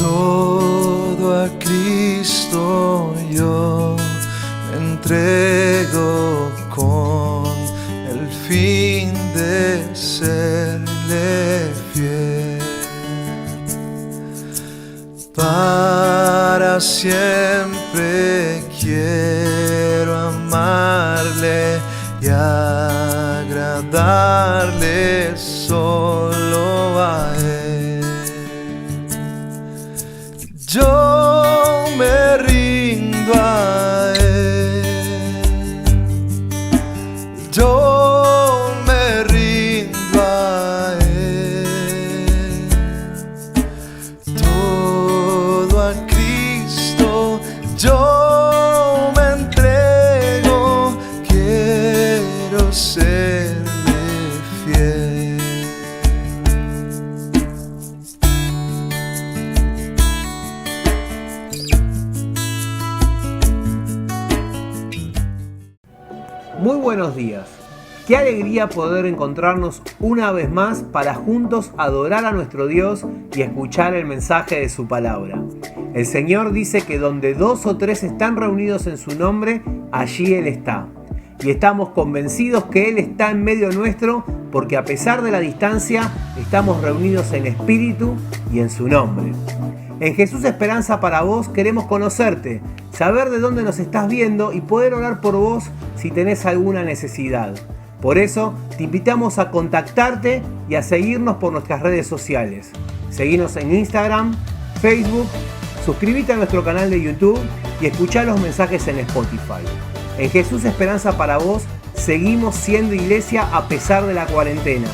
Todo a Cristo yo me entrego con el fin de serle fiel. Para siempre quiero amarle y agradarle solo a Él. Yo me rindo a Él. Yo me rindo a Él. Todo a Cristo yo me entrego. Quiero serle fiel. Muy buenos días. Qué alegría poder encontrarnos una vez más para juntos adorar a nuestro Dios y escuchar el mensaje de su palabra. El Señor dice que donde 2 o 3 están reunidos en su nombre, allí Él está. Y estamos convencidos que Él está en medio nuestro porque a pesar de la distancia, estamos reunidos en espíritu y en su nombre. En Jesús Esperanza para vos queremos conocerte, saber de dónde nos estás viendo y poder orar por vos si tenés alguna necesidad. Por eso te invitamos a contactarte y a seguirnos por nuestras redes sociales. Seguinos en Instagram, Facebook, suscríbete a nuestro canal de YouTube y escuchá los mensajes en Spotify. En Jesús Esperanza para vos seguimos siendo iglesia a pesar de la cuarentena.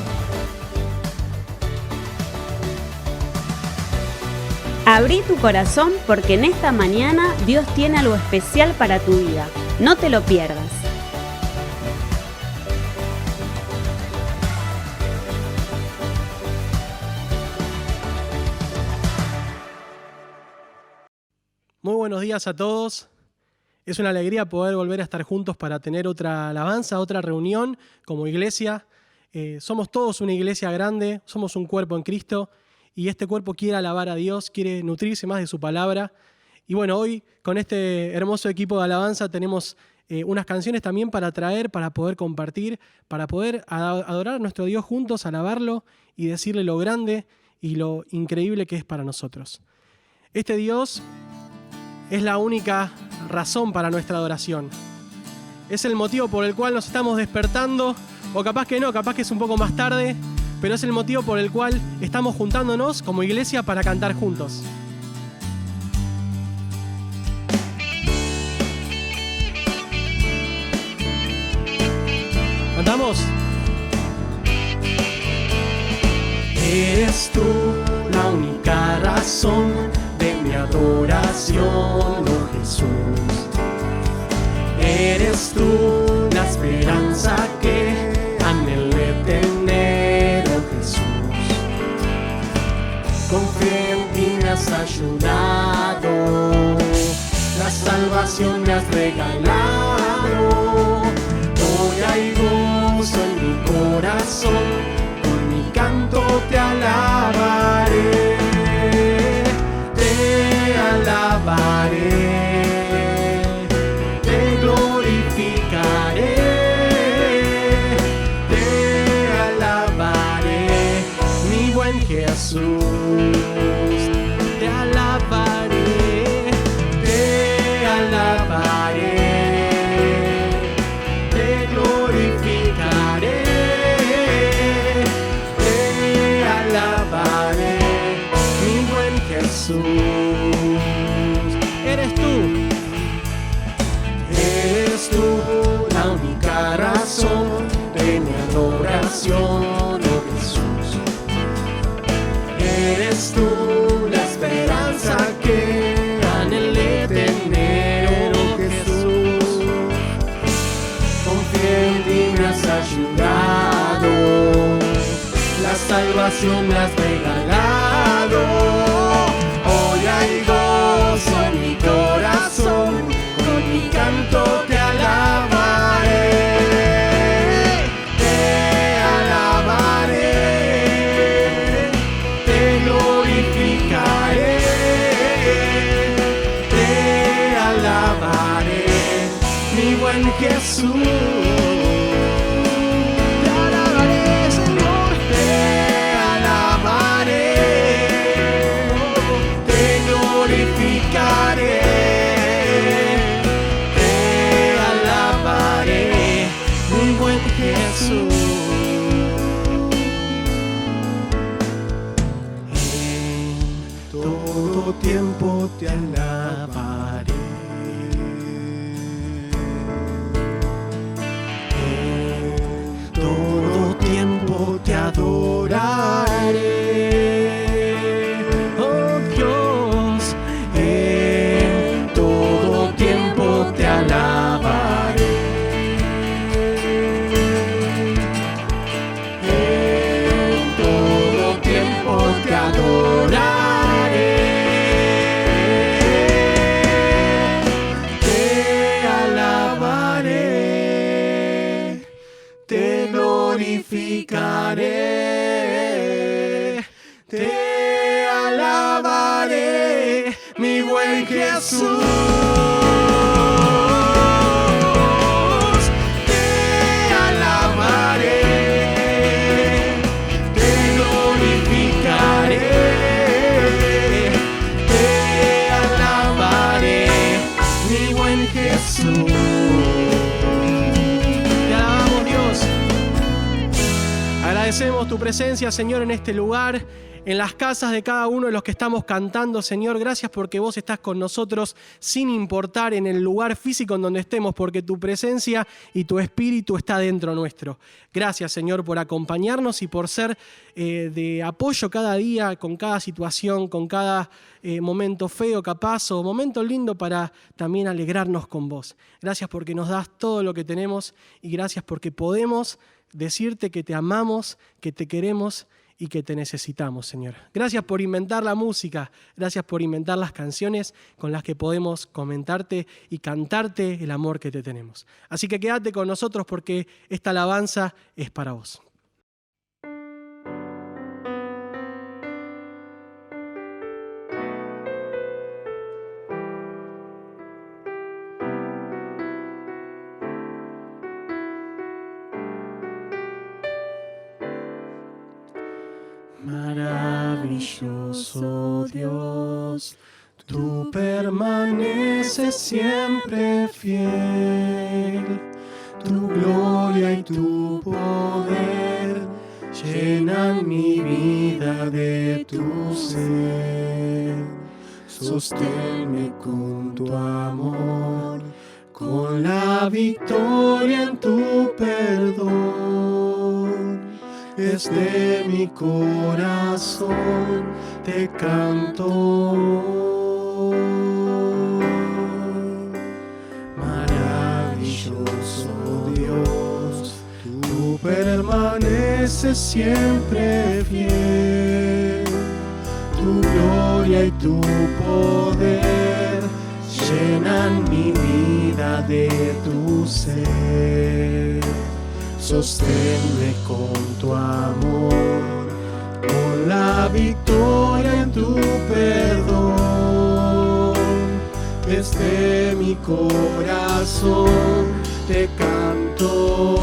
Abrí tu corazón porque en esta mañana Dios tiene algo especial para tu vida. No te lo pierdas. Muy buenos días a todos. Es una alegría poder volver a estar juntos para tener otra alabanza, otra reunión como iglesia. Somos todos una iglesia grande, somos un cuerpo en Cristo. Y este cuerpo quiere alabar a Dios, quiere nutrirse más de su palabra. Y bueno, hoy con este hermoso equipo de alabanza tenemos unas canciones también para traer, para poder compartir, para poder adorar a nuestro Dios juntos, alabarlo y decirle lo grande y lo increíble que es para nosotros. Este Dios es la única razón para nuestra adoración. Es el motivo por el cual nos estamos despertando, o capaz que no, capaz que es un poco más tarde, pero es el motivo por el cual estamos juntándonos como iglesia para cantar juntos. ¿Cantamos? Eres tú la única razón de mi adoración, oh Jesús. Eres tú la esperanza que anhelé tener, oh Jesús. Confío en ti, me has ayudado, la salvación me has regalado. Hoy hay gozo en mi corazón, con mi canto te alabaré, te alabaré. Jesús, te alabaré, te alabaré, te glorificaré, te alabaré, mi buen Jesús. Eres tú la única razón de mi adoración, oh Jesús. Eres tú la esperanza que anhelé tener, oh Jesús. Confío en ti, me has ayudado, la salvación me has regalado. Hoy hay gozo en mi corazón, con mi canto te alabaré. Te glorificaré, Jesús. Te alabaré, Señor, te alabaré, te glorificaré, te alabaré, mi buen Jesús. En todo tiempo te alabaré. Todo tiempo te adoraré, oh Dios, en todo tiempo te alabaré, en todo tiempo te adoraré, te alabaré, te glorificaré, te alabaré, mi buen Jesús. Te alabaré, te glorificaré, te alabaré, mi buen Jesús. Te alabamos, Dios. Agradecemos tu presencia, Señor, en este lugar, en las casas de cada uno de los que estamos cantando, Señor. Gracias porque vos estás con nosotros sin importar en el lugar físico en donde estemos, porque tu presencia y tu espíritu está dentro nuestro. Gracias, Señor, por acompañarnos y por ser de apoyo cada día, con cada situación, con cada momento feo capaz o momento lindo para también alegrarnos con vos. Gracias porque nos das todo lo que tenemos y gracias porque podemos decirte que te amamos, que te queremos y que te necesitamos, Señor. Gracias por inventar la música, gracias por inventar las canciones con las que podemos comentarte y cantarte el amor que te tenemos. Así que quédate con nosotros porque esta alabanza es para vos. Maravilloso Dios, tú permaneces siempre fiel. Tu gloria y tu poder llenan mi vida de tu ser. Sosténme con tu amor, con la victoria en tu perdón. Desde mi corazón te canto. Maravilloso Dios, tú permaneces siempre fiel. Tu gloria y tu poder llenan mi vida de tu ser. Sosténme con tu amor, con la victoria en tu perdón. Desde mi corazón te canto.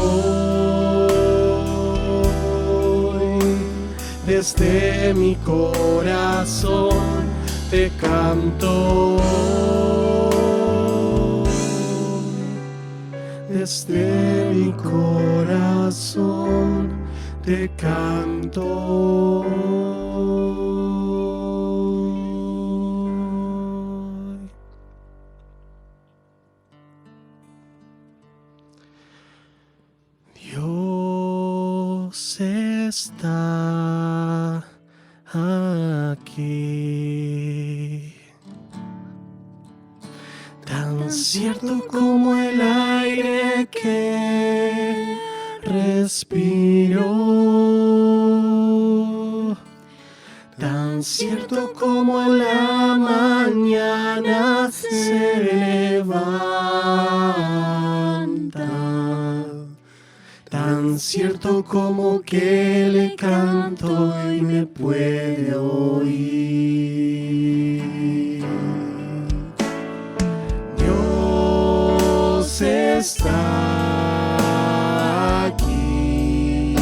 Desde mi corazón te canto. Desde mi corazón te canto. Dios está aquí. Tan cierto como el aire que respiro, tan cierto como la mañana se levanta, tan cierto como que le canto y me puede oír. Dios está aquí,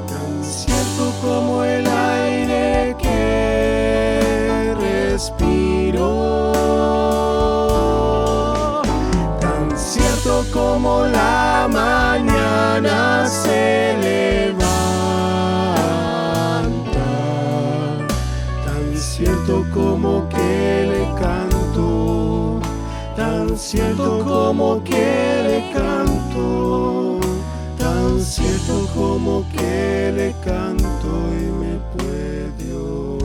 tan cierto como el aire que respiro, tan cierto como la mañana se levanta, tan cierto como que le canto, tan cierto como que le canto, tan cierto como que le canto y me puede oír.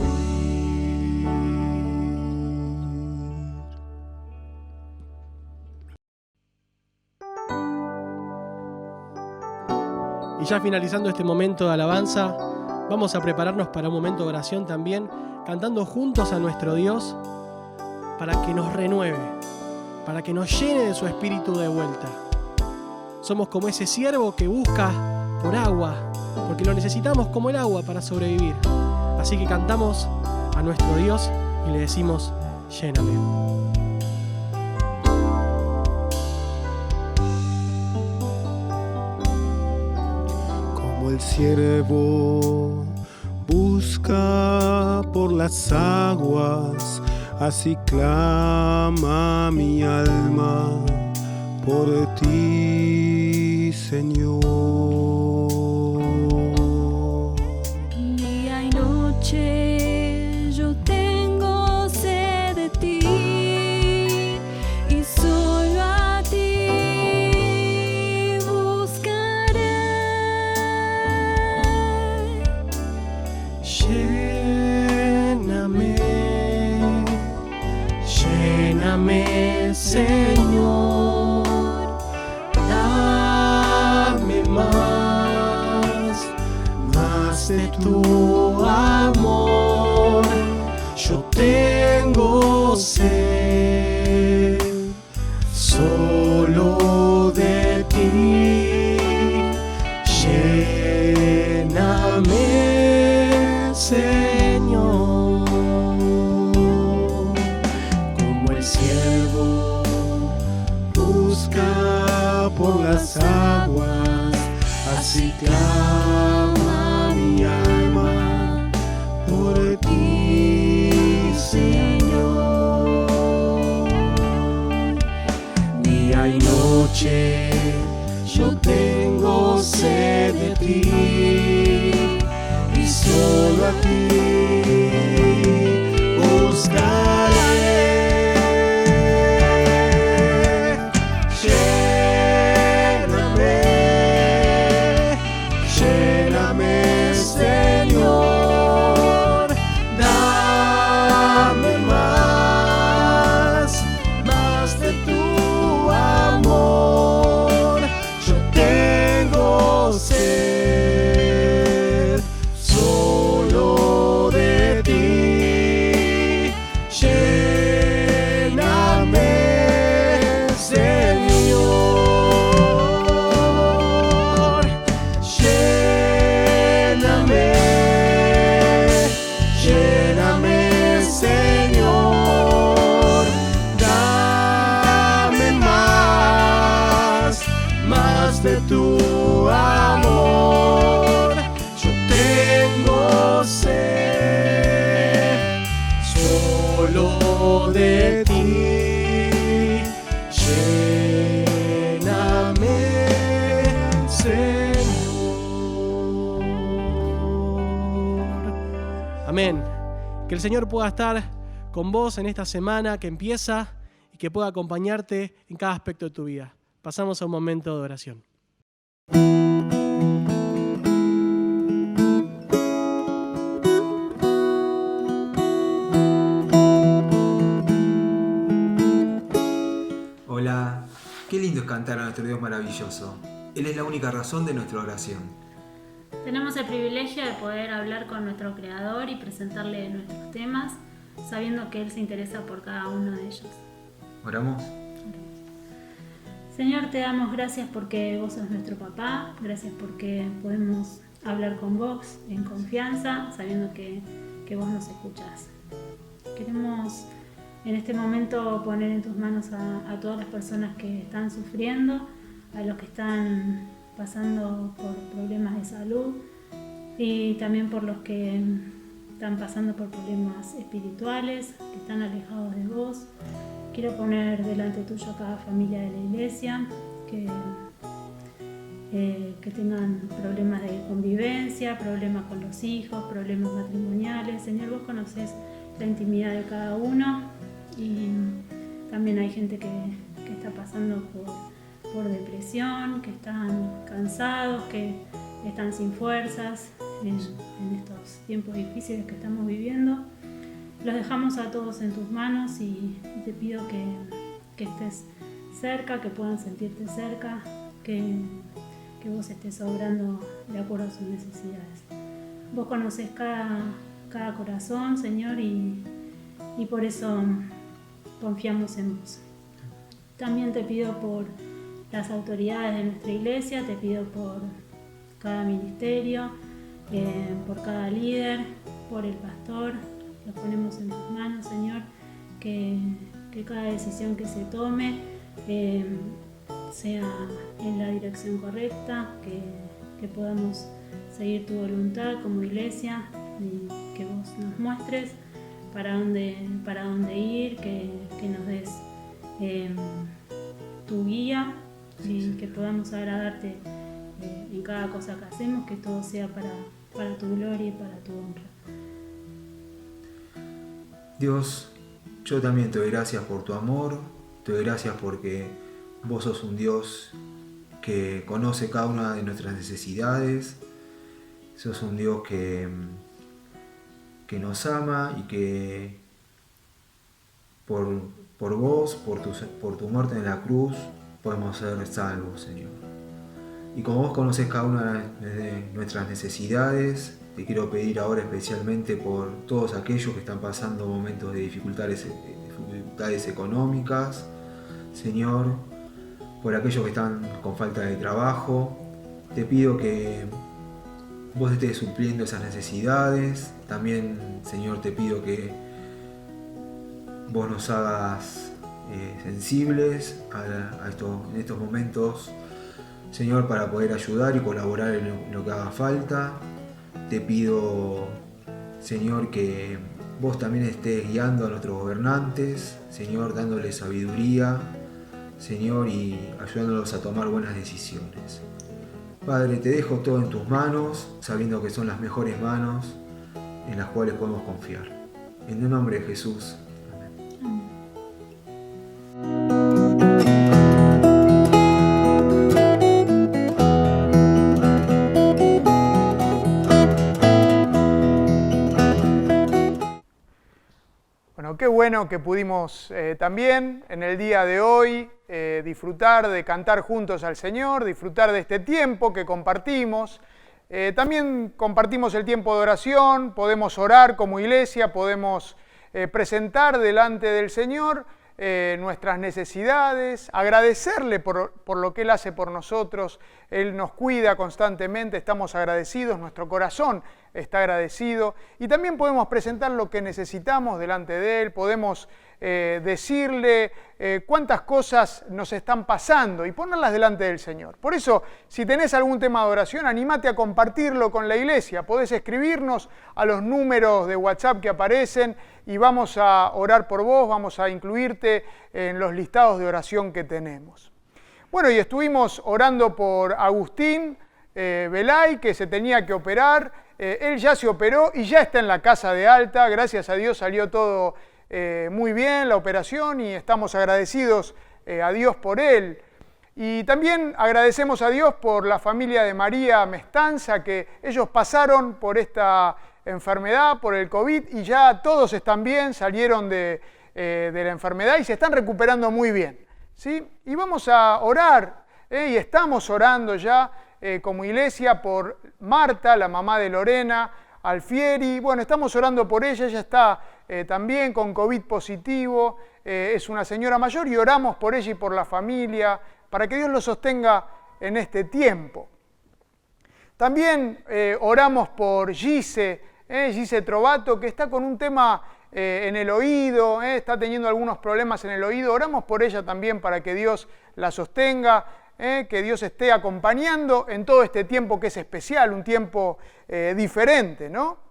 Y ya finalizando este momento de alabanza, vamos a prepararnos para un momento de oración también, cantando juntos a nuestro Dios para que nos renueve, para que nos llene de su espíritu de vuelta. Somos como ese ciervo que busca por agua, porque lo necesitamos como el agua para sobrevivir. Así que cantamos a nuestro Dios y le decimos, lléname. El ciervo busca por las aguas, así clama mi alma por ti, Señor. Día y noche yo tengo sed de ti y solo a ti buscaré. Lléname, lléname, Señor, dame más de tu amor. Yo tengo sed solo de ti. Lléname, Señor, como el ciervo busca por las aguas, así clama mi alma por ti, Señor. Día y noche yo tengo sed de ti y solo a ti buscaré. Lléname, lléname, Señor, dame más de tu amor. Yo tengo sed solo de ti. Lléname, Señor, lléname, lléname, Señor, dame más de tu amor. Yo tengo sed solo de ti. Lléname, Señor. Amén. Que el Señor pueda estar con vos en esta semana que empieza y que pueda acompañarte en cada aspecto de tu vida. Pasamos a un momento de oración. Hola, qué lindo es cantar a nuestro Dios maravilloso. Él es la única razón de nuestra oración. Tenemos el privilegio de poder hablar con nuestro Creador y presentarle nuestros temas, sabiendo que Él se interesa por cada uno de ellos. ¿Oramos? Señor, te damos gracias porque vos sos nuestro papá, gracias porque podemos hablar con vos en confianza, sabiendo que vos nos escuchás. Queremos en este momento poner en tus manos a todas las personas que están sufriendo, a los que están pasando por problemas de salud y también por los que están pasando por problemas espirituales, que están alejados de vos. Quiero poner delante tuyo a cada familia de la iglesia, que tengan problemas de convivencia, problemas con los hijos, problemas matrimoniales. Señor, vos conocés la intimidad de cada uno y también hay gente que está pasando por depresión, que están cansados, que están sin fuerzas en estos tiempos difíciles que estamos viviendo. Los dejamos a todos en tus manos y te pido que estés cerca, que puedan sentirte cerca, que vos estés obrando de acuerdo a sus necesidades. Vos conocés cada corazón, Señor, y por eso confiamos en vos. También te pido por las autoridades de nuestra iglesia, te pido por cada ministerio, por cada líder, por el pastor. Los ponemos en tus manos, Señor, que cada decisión que se tome sea en la dirección correcta, que podamos seguir tu voluntad como iglesia y que vos nos muestres para dónde ir, que nos des tu guía y que podamos agradarte en cada cosa que hacemos, que todo sea para tu gloria y para tu honra. Dios, yo también te doy gracias por tu amor, te doy gracias porque vos sos un Dios que conoce cada una de nuestras necesidades, sos un Dios que nos ama y que por vos, por tu muerte en la cruz, podemos ser salvos, Señor. Y como vos conocés cada una de nuestras necesidades, te quiero pedir ahora especialmente por todos aquellos que están pasando momentos de dificultades económicas, Señor, por aquellos que están con falta de trabajo. Te pido que vos estés supliendo esas necesidades. También, Señor, te pido que vos nos hagas sensibles en estos momentos, Señor, para poder ayudar y colaborar en lo que haga falta. Te pido, Señor, que vos también estés guiando a nuestros gobernantes, Señor, dándoles sabiduría, Señor, y ayudándolos a tomar buenas decisiones. Padre, te dejo todo en tus manos, sabiendo que son las mejores manos en las cuales podemos confiar. En el nombre de Jesús. Bueno, qué bueno que pudimos también en el día de hoy disfrutar de cantar juntos al Señor, disfrutar de este tiempo que compartimos. También compartimos el tiempo de oración, podemos orar como iglesia, podemos presentar delante del Señor nuestras necesidades, agradecerle por lo que Él hace por nosotros. Él nos cuida constantemente, estamos agradecidos, nuestro corazón está agradecido y también podemos presentar lo que necesitamos delante de Él, podemos decirle cuántas cosas nos están pasando y ponerlas delante del Señor. Por eso, si tenés algún tema de oración, anímate a compartirlo con la iglesia. Podés escribirnos a los números de WhatsApp que aparecen y vamos a orar por vos, vamos a incluirte en los listados de oración que tenemos. Bueno, y estuvimos orando por Agustín Belay, que se tenía que operar. Él ya se operó y ya está en la casa de alta. Gracias a Dios salió todo muy bien la operación y estamos agradecidos a Dios por él. Y también agradecemos a Dios por la familia de María Mestanza, que ellos pasaron por esta enfermedad, por el COVID, y ya todos están bien, salieron de la enfermedad y se están recuperando muy bien, ¿sí? Y vamos a orar, y estamos orando ya como iglesia por Marta, la mamá de Lorena Alfieri. Bueno, estamos orando por ella está también con COVID positivo, es una señora mayor y oramos por ella y por la familia, para que Dios lo sostenga en este tiempo. También oramos por Gise Trovato, que está con un tema en el oído, está teniendo algunos problemas en el oído. Oramos por ella también para que Dios la sostenga, que Dios esté acompañando en todo este tiempo que es especial, un tiempo diferente, ¿no?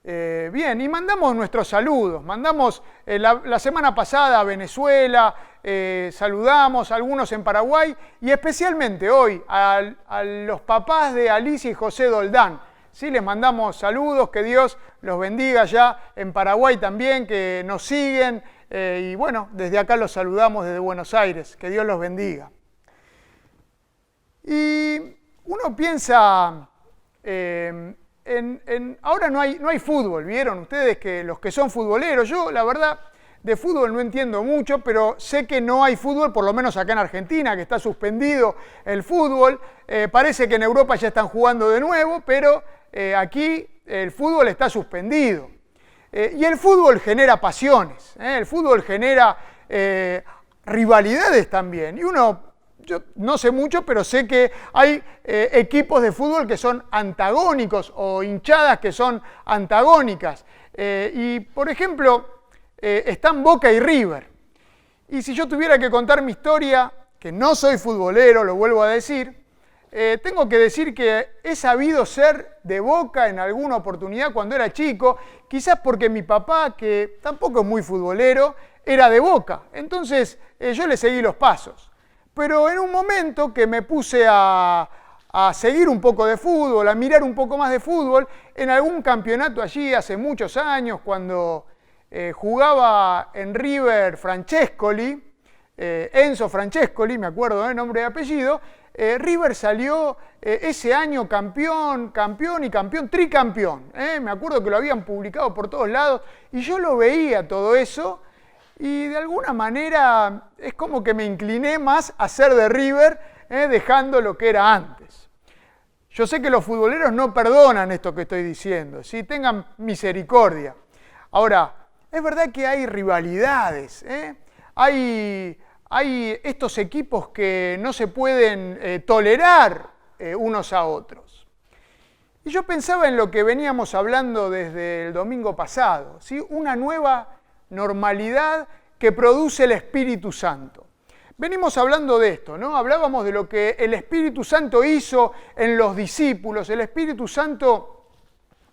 Bien, y mandamos nuestros saludos. Mandamos la semana pasada a Venezuela, saludamos a algunos en Paraguay y especialmente hoy a los papás de Alicia y José Doldán. Sí, les mandamos saludos, que Dios los bendiga ya en Paraguay también, que nos siguen. Y bueno, desde acá los saludamos desde Buenos Aires, que Dios los bendiga. Y uno piensa, ahora no hay fútbol, ¿vieron ustedes que los que son futboleros? Yo la verdad de fútbol no entiendo mucho, pero sé que no hay fútbol, por lo menos acá en Argentina, que está suspendido el fútbol. Parece que en Europa ya están jugando de nuevo, pero aquí el fútbol está suspendido. Y el fútbol genera pasiones, el fútbol genera rivalidades también. Y yo no sé mucho, pero sé que hay equipos de fútbol que son antagónicos o hinchadas que son antagónicas. Y por ejemplo, están Boca y River. Y si yo tuviera que contar mi historia, que no soy futbolero, lo vuelvo a decir, tengo que decir que he sabido ser de Boca en alguna oportunidad cuando era chico, quizás porque mi papá, que tampoco es muy futbolero, era de Boca. Entonces yo le seguí los pasos. Pero en un momento que me puse a seguir un poco de fútbol, a mirar un poco más de fútbol, en algún campeonato allí hace muchos años, cuando jugaba en River Francescoli, Enzo Francescoli, me acuerdo del nombre y apellido, River salió ese año campeón, tricampeón. Me acuerdo que lo habían publicado por todos lados y yo lo veía todo eso. Y de alguna manera es como que me incliné más a ser de River, dejando lo que era antes. Yo sé que los futboleros no perdonan esto que estoy diciendo, ¿sí? Tengan misericordia. Ahora, es verdad que hay rivalidades, hay estos equipos que no se pueden tolerar unos a otros. Y yo pensaba en lo que veníamos hablando desde el domingo pasado, ¿sí? Una nueva normalidad que produce el Espíritu Santo. Venimos hablando de esto, ¿no? Hablábamos de lo que el Espíritu Santo hizo en los discípulos. El Espíritu Santo,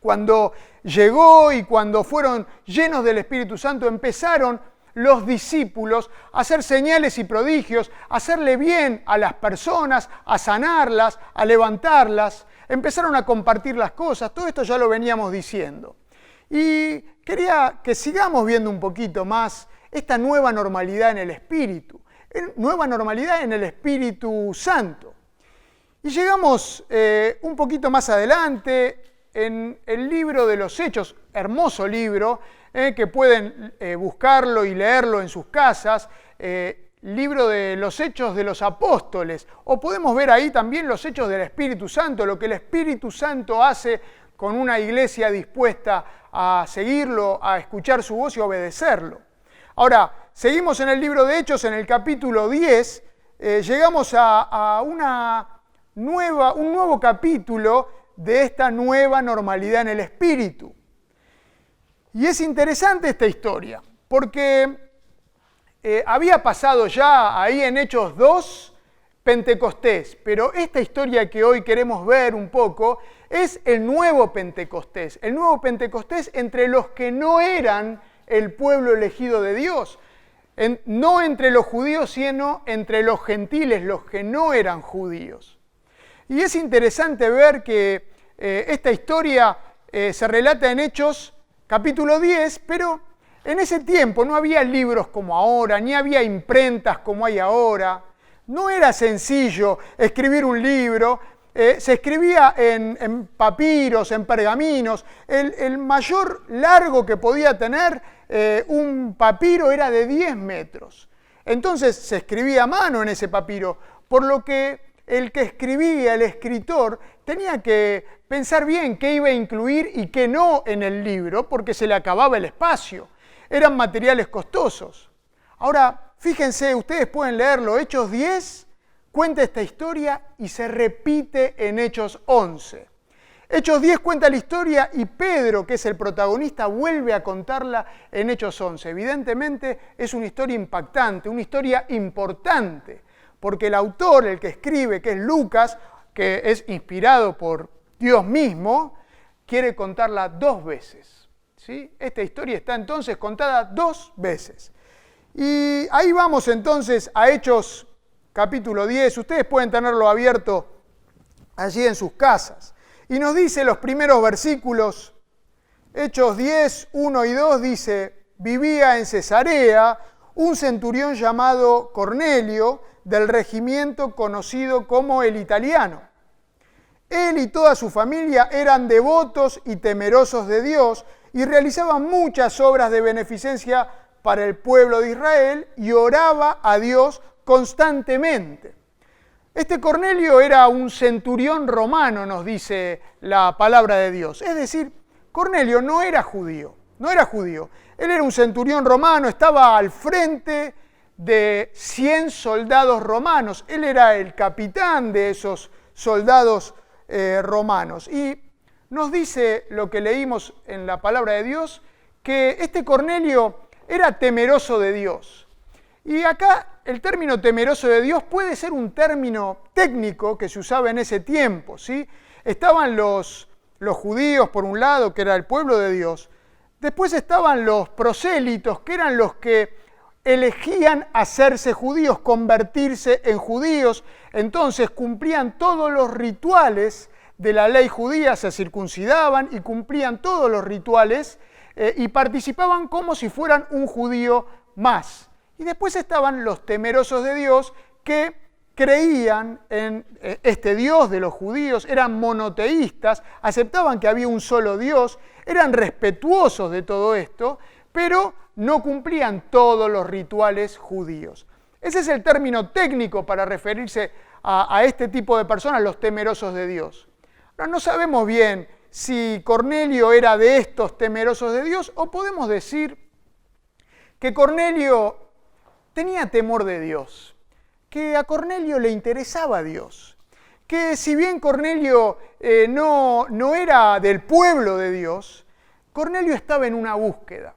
cuando llegó y cuando fueron llenos del Espíritu Santo, empezaron los discípulos a hacer señales y prodigios, a hacerle bien a las personas, a sanarlas, a levantarlas. Empezaron a compartir las cosas. Todo esto ya lo veníamos diciendo. Y quería que sigamos viendo un poquito más esta nueva normalidad en el Espíritu, nueva normalidad en el Espíritu Santo. Y llegamos un poquito más adelante en el libro de los Hechos, hermoso libro, que pueden buscarlo y leerlo en sus casas, libro de los Hechos de los Apóstoles, o podemos ver ahí también los Hechos del Espíritu Santo, lo que el Espíritu Santo hace con una iglesia dispuesta a seguirlo, a escuchar su voz y obedecerlo. Ahora, seguimos en el libro de Hechos, en el capítulo 10, llegamos a un nuevo capítulo de esta nueva normalidad en el Espíritu. Y es interesante esta historia, porque había pasado ya ahí en Hechos 2, Pentecostés, pero esta historia que hoy queremos ver un poco es el nuevo Pentecostés entre los que no eran el pueblo elegido de Dios, no entre los judíos, sino entre los gentiles, los que no eran judíos. Y es interesante ver que esta historia se relata en Hechos capítulo 10, pero en ese tiempo no había libros como ahora, ni había imprentas como hay ahora. No era sencillo escribir un libro, se escribía en papiros, en pergaminos. El mayor largo que podía tener un papiro era de 10 metros. Entonces se escribía a mano en ese papiro, por lo que el que escribía, el escritor, tenía que pensar bien qué iba a incluir y qué no en el libro, porque se le acababa el espacio. Eran materiales costosos. Ahora, fíjense, ustedes pueden leerlo, Hechos 10 cuenta esta historia y se repite en Hechos 11. Hechos 10 cuenta la historia y Pedro, que es el protagonista, vuelve a contarla en Hechos 11. Evidentemente es una historia impactante, una historia importante, porque el autor, el que escribe, que es Lucas, que es inspirado por Dios mismo, quiere contarla 2 veces. ¿Sí? Esta historia está entonces contada 2 veces. Y ahí vamos entonces a Hechos capítulo 10. Ustedes pueden tenerlo abierto allí en sus casas. Y nos dice los primeros versículos, Hechos 10, 1 y 2, dice: vivía en Cesarea un centurión llamado Cornelio, del regimiento conocido como el Italiano. Él y toda su familia eran devotos y temerosos de Dios y realizaban muchas obras de beneficencia para el pueblo de Israel y oraba a Dios constantemente. Este Cornelio era un centurión romano, nos dice la palabra de Dios. Es decir, Cornelio no era judío. Él era un centurión romano, estaba al frente de 100 soldados romanos. Él era el capitán de esos soldados romanos. Y nos dice lo que leímos en la palabra de Dios, que este Cornelio era temeroso de Dios. Y acá el término temeroso de Dios puede ser un término técnico que se usaba en ese tiempo, ¿sí? Estaban los judíos por un lado, que era el pueblo de Dios. Después estaban los prosélitos, que eran los que elegían hacerse judíos, convertirse en judíos. Entonces cumplían todos los rituales de la ley judía, se circuncidaban y cumplían todos los rituales y participaban como si fueran un judío más. Y después estaban los temerosos de Dios, que creían en este Dios de los judíos, eran monoteístas, aceptaban que había un solo Dios, eran respetuosos de todo esto, pero no cumplían todos los rituales judíos. Ese es el término técnico para referirse a este tipo de personas, los temerosos de Dios. Ahora, no sabemos bien si Cornelio era de estos temerosos de Dios, o podemos decir que Cornelio tenía temor de Dios, que a Cornelio le interesaba Dios, que si bien Cornelio no era del pueblo de Dios, Cornelio estaba en una búsqueda.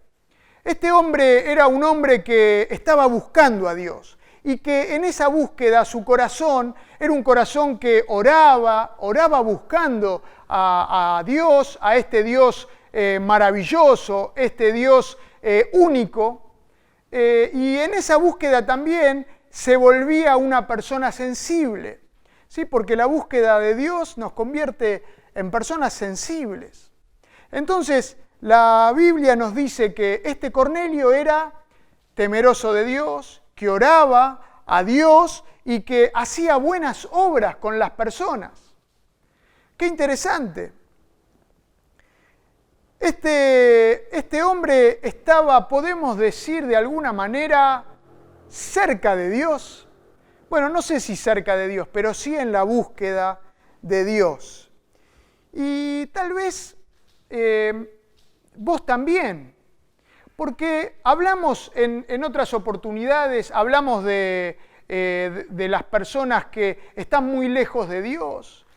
Este hombre era un hombre que estaba buscando a Dios y que en esa búsqueda su corazón era un corazón que oraba buscando a Dios, a este Dios maravilloso, este Dios único. Y en esa búsqueda también se volvía una persona sensible, ¿sí? Porque la búsqueda de Dios nos convierte en personas sensibles. Entonces, la Biblia nos dice que este Cornelio era temeroso de Dios, que oraba a Dios y que hacía buenas obras con las personas. ¡Qué interesante! Este hombre estaba, podemos decir de alguna manera, cerca de Dios. Bueno, no sé si cerca de Dios, pero sí en la búsqueda de Dios. Y tal vez vos también, porque hablamos en otras oportunidades, hablamos de las personas que están muy lejos de Dios.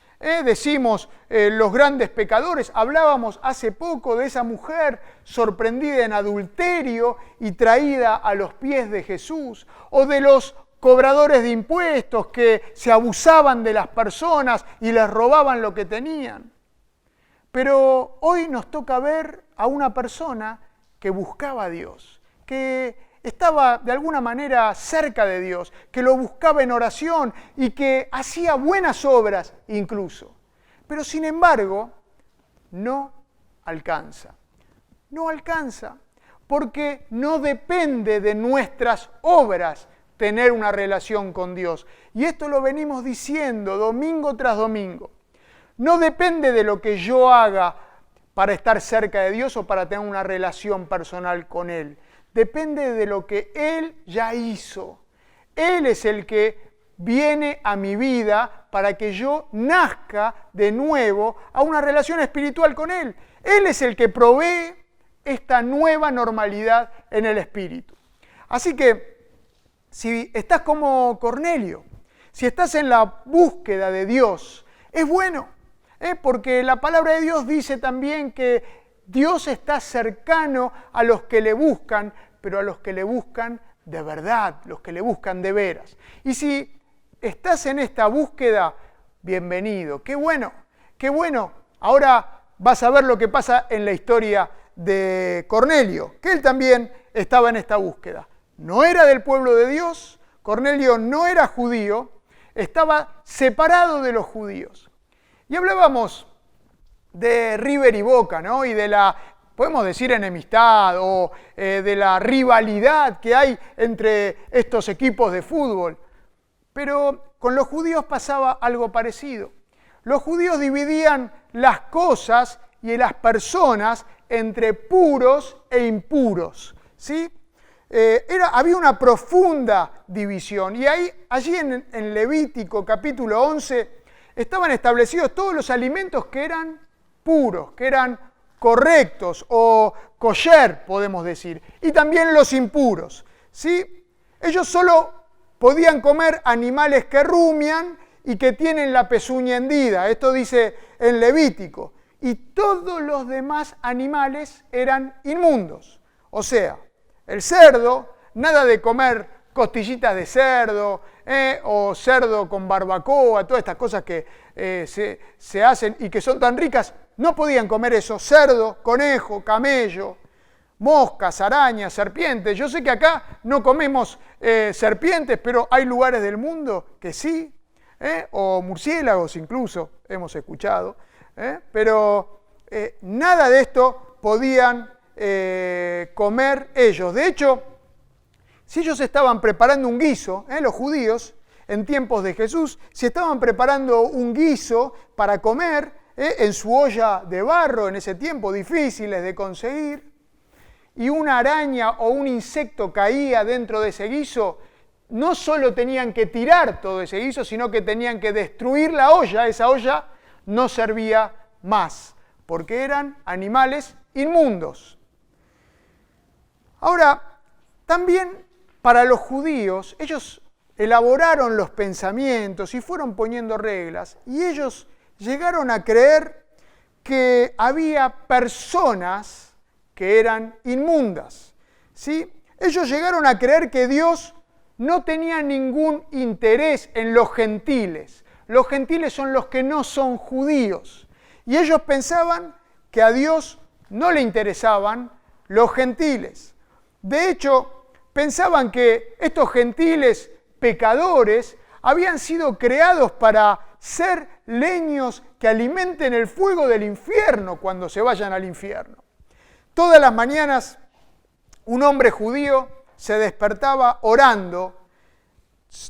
Decimos los grandes pecadores. Hablábamos hace poco de esa mujer sorprendida en adulterio y traída a los pies de Jesús, o de los cobradores de impuestos que se abusaban de las personas y les robaban lo que tenían. Pero hoy nos toca ver a una persona que buscaba a Dios, que estaba de alguna manera cerca de Dios, que lo buscaba en oración y que hacía buenas obras incluso. Pero sin embargo, no alcanza. No alcanza, porque no depende de nuestras obras tener una relación con Dios. Y esto lo venimos diciendo domingo tras domingo. No depende de lo que yo haga para estar cerca de Dios o para tener una relación personal con Él. Depende de lo que Él ya hizo. Él es el que viene a mi vida para que yo nazca de nuevo a una relación espiritual con Él. Él es el que provee esta nueva normalidad en el espíritu. Así que, si estás como Cornelio, si estás en la búsqueda de Dios, es bueno. porque la palabra de Dios dice también que Dios está cercano a los que le buscan, pero a los que le buscan de verdad, los que le buscan de veras. Y si estás en esta búsqueda, bienvenido. Qué bueno, qué bueno. Ahora vas a ver lo que pasa en la historia de Cornelio, que él también estaba en esta búsqueda. No era del pueblo de Dios, Cornelio no era judío, estaba separado de los judíos. Y hablábamos de River y Boca, ¿no? Y de la, podemos decir, enemistad o de la rivalidad que hay entre estos equipos de fútbol. Pero con los judíos pasaba algo parecido. Los judíos dividían las cosas y las personas entre puros e impuros, ¿sí? Había una profunda división y allí en Levítico capítulo 11 estaban establecidos todos los alimentos que eran puros, que eran correctos o kosher, podemos decir, y también los impuros, ¿sí? Ellos solo podían comer animales que rumian y que tienen la pezuña hendida, esto dice en Levítico, y todos los demás animales eran inmundos, o sea, el cerdo, nada de comer costillitas de cerdo, o cerdo con barbacoa, todas estas cosas que se hacen y que son tan ricas, no podían comer eso, cerdo, conejo, camello, moscas, arañas, serpientes. Yo sé que acá no comemos serpientes, pero hay lugares del mundo que sí, o murciélagos incluso, hemos escuchado, pero nada de esto podían comer ellos. De hecho, si ellos estaban preparando un guiso, los judíos, en tiempos de Jesús, si estaban preparando un guiso para comer en su olla de barro, en ese tiempo difíciles de conseguir, y una araña o un insecto caía dentro de ese guiso, no solo tenían que tirar todo ese guiso, sino que tenían que destruir la olla. Esa olla no servía más, porque eran animales inmundos. Ahora, también para los judíos, ellos elaboraron los pensamientos y fueron poniendo reglas, y ellos llegaron a creer que había personas que eran inmundas, ¿sí? Ellos llegaron a creer que Dios no tenía ningún interés en los gentiles. Los gentiles son los que no son judíos, y ellos pensaban que a Dios no le interesaban los gentiles. De hecho, pensaban que estos gentiles pecadores habían sido creados para ser leños que alimenten el fuego del infierno cuando se vayan al infierno. Todas las mañanas un hombre judío se despertaba orando: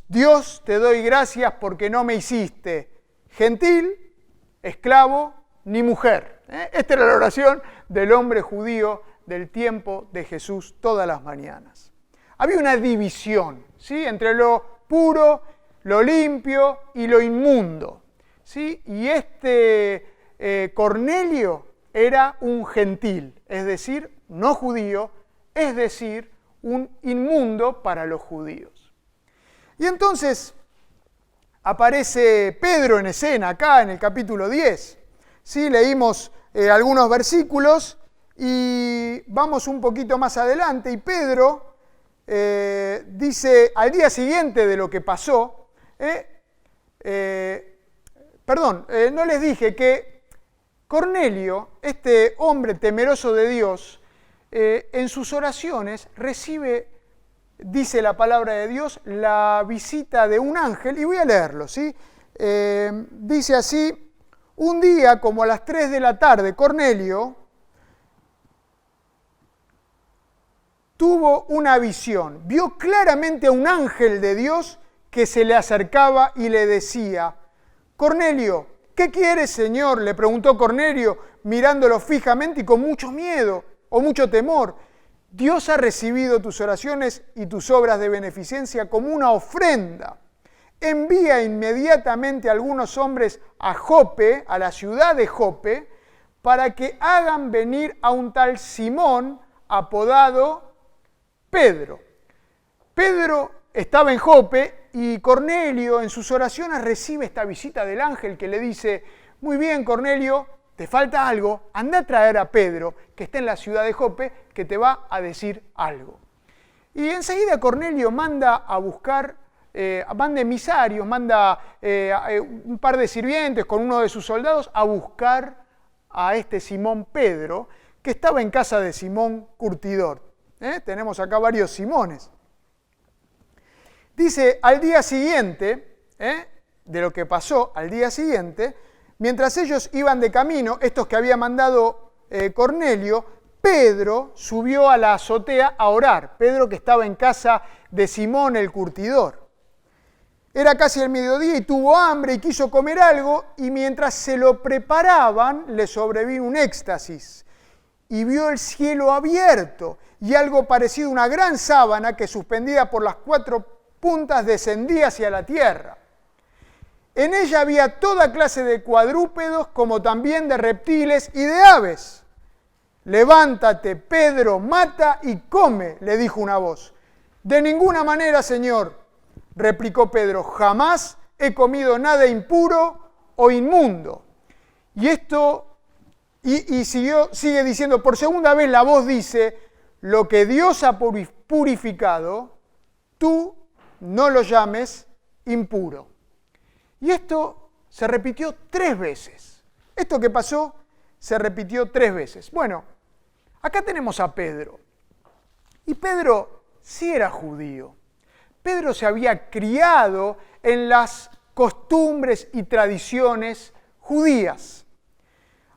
Dios, te doy gracias porque no me hiciste gentil, esclavo ni mujer. Esta era la oración del hombre judío del tiempo de Jesús todas las mañanas. Había una división, ¿sí?, entre lo puro, lo limpio y lo inmundo, ¿sí? Y Cornelio era un gentil, es decir, no judío, es decir, un inmundo para los judíos. Y entonces aparece Pedro en escena acá en el capítulo 10. ¿Sí? Leímos algunos versículos y vamos un poquito más adelante, y Pedro dice al día siguiente de lo que pasó, no les dije que Cornelio, este hombre temeroso de Dios, en sus oraciones recibe, dice la palabra de Dios, la visita de un ángel, y voy a leerlo, ¿sí? Dice así: un día como a las 3 de la tarde, Cornelio tuvo una visión, vio claramente a un ángel de Dios que se le acercaba y le decía: Cornelio, ¿qué quieres, Señor?, le preguntó Cornelio, mirándolo fijamente y con mucho miedo o mucho temor. Dios ha recibido tus oraciones y tus obras de beneficencia como una ofrenda. Envía inmediatamente a algunos hombres a Jope, a la ciudad de Jope, para que hagan venir a un tal Simón, apodado Pedro. Pedro estaba en Jope y Cornelio en sus oraciones recibe esta visita del ángel que le dice: muy bien Cornelio, te falta algo, anda a traer a Pedro, que está en la ciudad de Jope, que te va a decir algo. Y enseguida Cornelio manda a buscar, manda emisarios, manda un par de sirvientes con uno de sus soldados a buscar a este Simón Pedro, que estaba en casa de Simón Curtidor. Tenemos acá varios Simones. Dice, al día siguiente, de lo que pasó al día siguiente, mientras ellos iban de camino, estos que había mandado Cornelio, Pedro subió a la azotea a orar. Pedro, que estaba en casa de Simón el Curtidor. Era casi el mediodía y tuvo hambre y quiso comer algo, y mientras se lo preparaban le sobrevino un éxtasis y vio el cielo abierto y algo parecido a una gran sábana que, suspendida por las 4 puntas, descendía hacia la tierra. En ella había toda clase de cuadrúpedos, como también de reptiles y de aves. Levántate, Pedro, mata y come, le dijo una voz. De ninguna manera, Señor, replicó Pedro, jamás he comido nada impuro o inmundo. Y esto, sigue diciendo, por segunda vez la voz dice, lo que Dios ha purificado, tú no lo llames impuro. Y esto se repitió 3 veces. Esto que pasó se repitió 3 veces. Bueno, acá tenemos a Pedro. Y Pedro sí era judío. Pedro se había criado en las costumbres y tradiciones judías.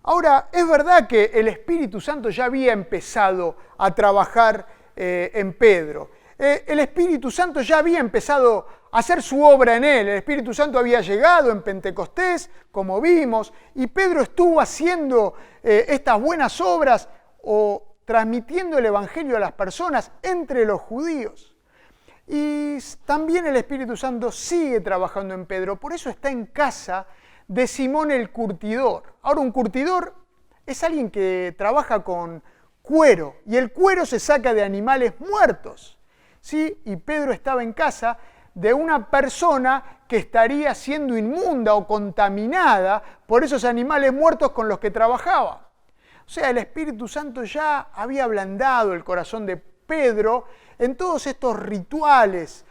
Ahora, es verdad que el Espíritu Santo ya había empezado a trabajar en Pedro. El Espíritu Santo ya había empezado a hacer su obra en él. El Espíritu Santo había llegado en Pentecostés, como vimos, y Pedro estuvo haciendo estas buenas obras o transmitiendo el Evangelio a las personas entre los judíos. Y también el Espíritu Santo sigue trabajando en Pedro, por eso está en casa de Simón el Curtidor. Ahora, un curtidor es alguien que trabaja con cuero, y el cuero se saca de animales muertos. ¿Sí? Y Pedro estaba en casa de una persona que estaría siendo inmunda o contaminada por esos animales muertos con los que trabajaba. O sea, el Espíritu Santo ya había ablandado el corazón de Pedro en todos estos rituales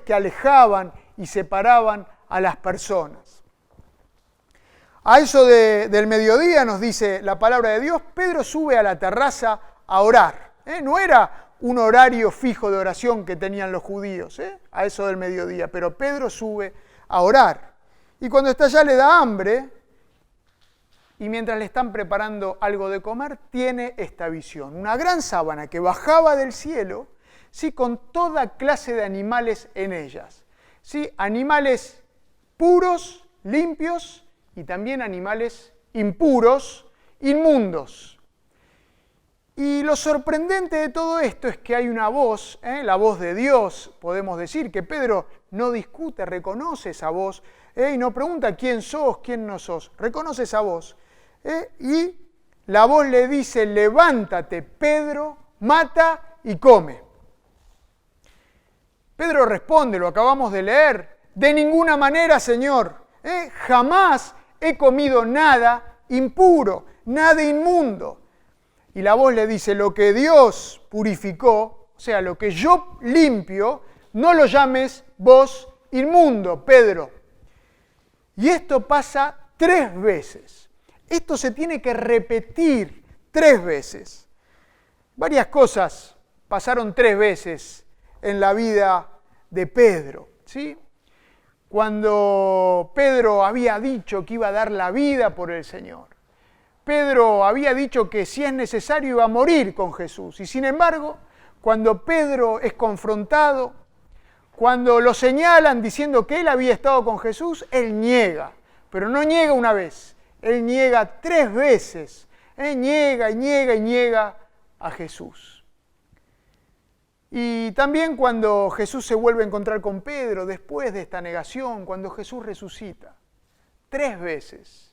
que alejaban y separaban a las personas. A eso del mediodía, nos dice la palabra de Dios, Pedro sube a la terraza a orar. No era un horario fijo de oración que tenían los judíos, a eso del mediodía, pero Pedro sube a orar. Y cuando está allá le da hambre, y mientras le están preparando algo de comer, tiene esta visión. Una gran sábana que bajaba del cielo, ¿sí? Con toda clase de animales en ellas. ¿Sí? Animales puros, limpios, y también animales impuros, inmundos. Y lo sorprendente de todo esto es que hay una voz, la voz de Dios, podemos decir, que Pedro no discute, reconoce esa voz, y no pregunta quién sos, quién no sos, reconoce esa voz. Y la voz le dice, levántate, Pedro, mata y come. Pedro responde, lo acabamos de leer, de ninguna manera, Señor, jamás he comido nada impuro, nada inmundo. Y la voz le dice, lo que Dios purificó, o sea, lo que yo limpio, no lo llames vos inmundo, Pedro. Y esto pasa 3 veces. Esto se tiene que repetir 3 veces. Varias cosas pasaron 3 veces en la vida de Pedro, ¿sí? Cuando Pedro había dicho que iba a dar la vida por el Señor. Pedro había dicho que si es necesario iba a morir con Jesús. Y sin embargo, cuando Pedro es confrontado, cuando lo señalan diciendo que él había estado con Jesús, él niega. Pero no niega una vez, él niega 3 veces. Niega y niega y niega a Jesús. Y también cuando Jesús se vuelve a encontrar con Pedro, después de esta negación, cuando Jesús resucita, 3 veces.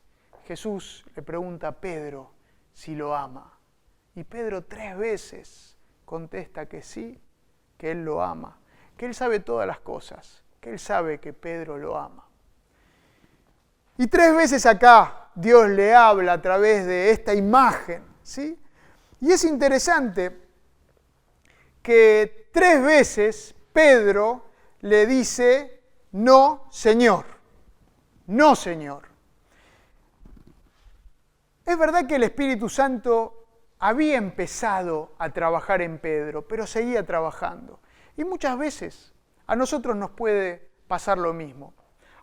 Jesús le pregunta a Pedro si lo ama. Y Pedro 3 veces contesta que sí, que él lo ama, que él sabe todas las cosas, que él sabe que Pedro lo ama. Y 3 veces acá Dios le habla a través de esta imagen, ¿sí? Y es interesante que 3 veces Pedro le dice, no, Señor, no, Señor. Es verdad que el Espíritu Santo había empezado a trabajar en Pedro, pero seguía trabajando. Y muchas veces a nosotros nos puede pasar lo mismo.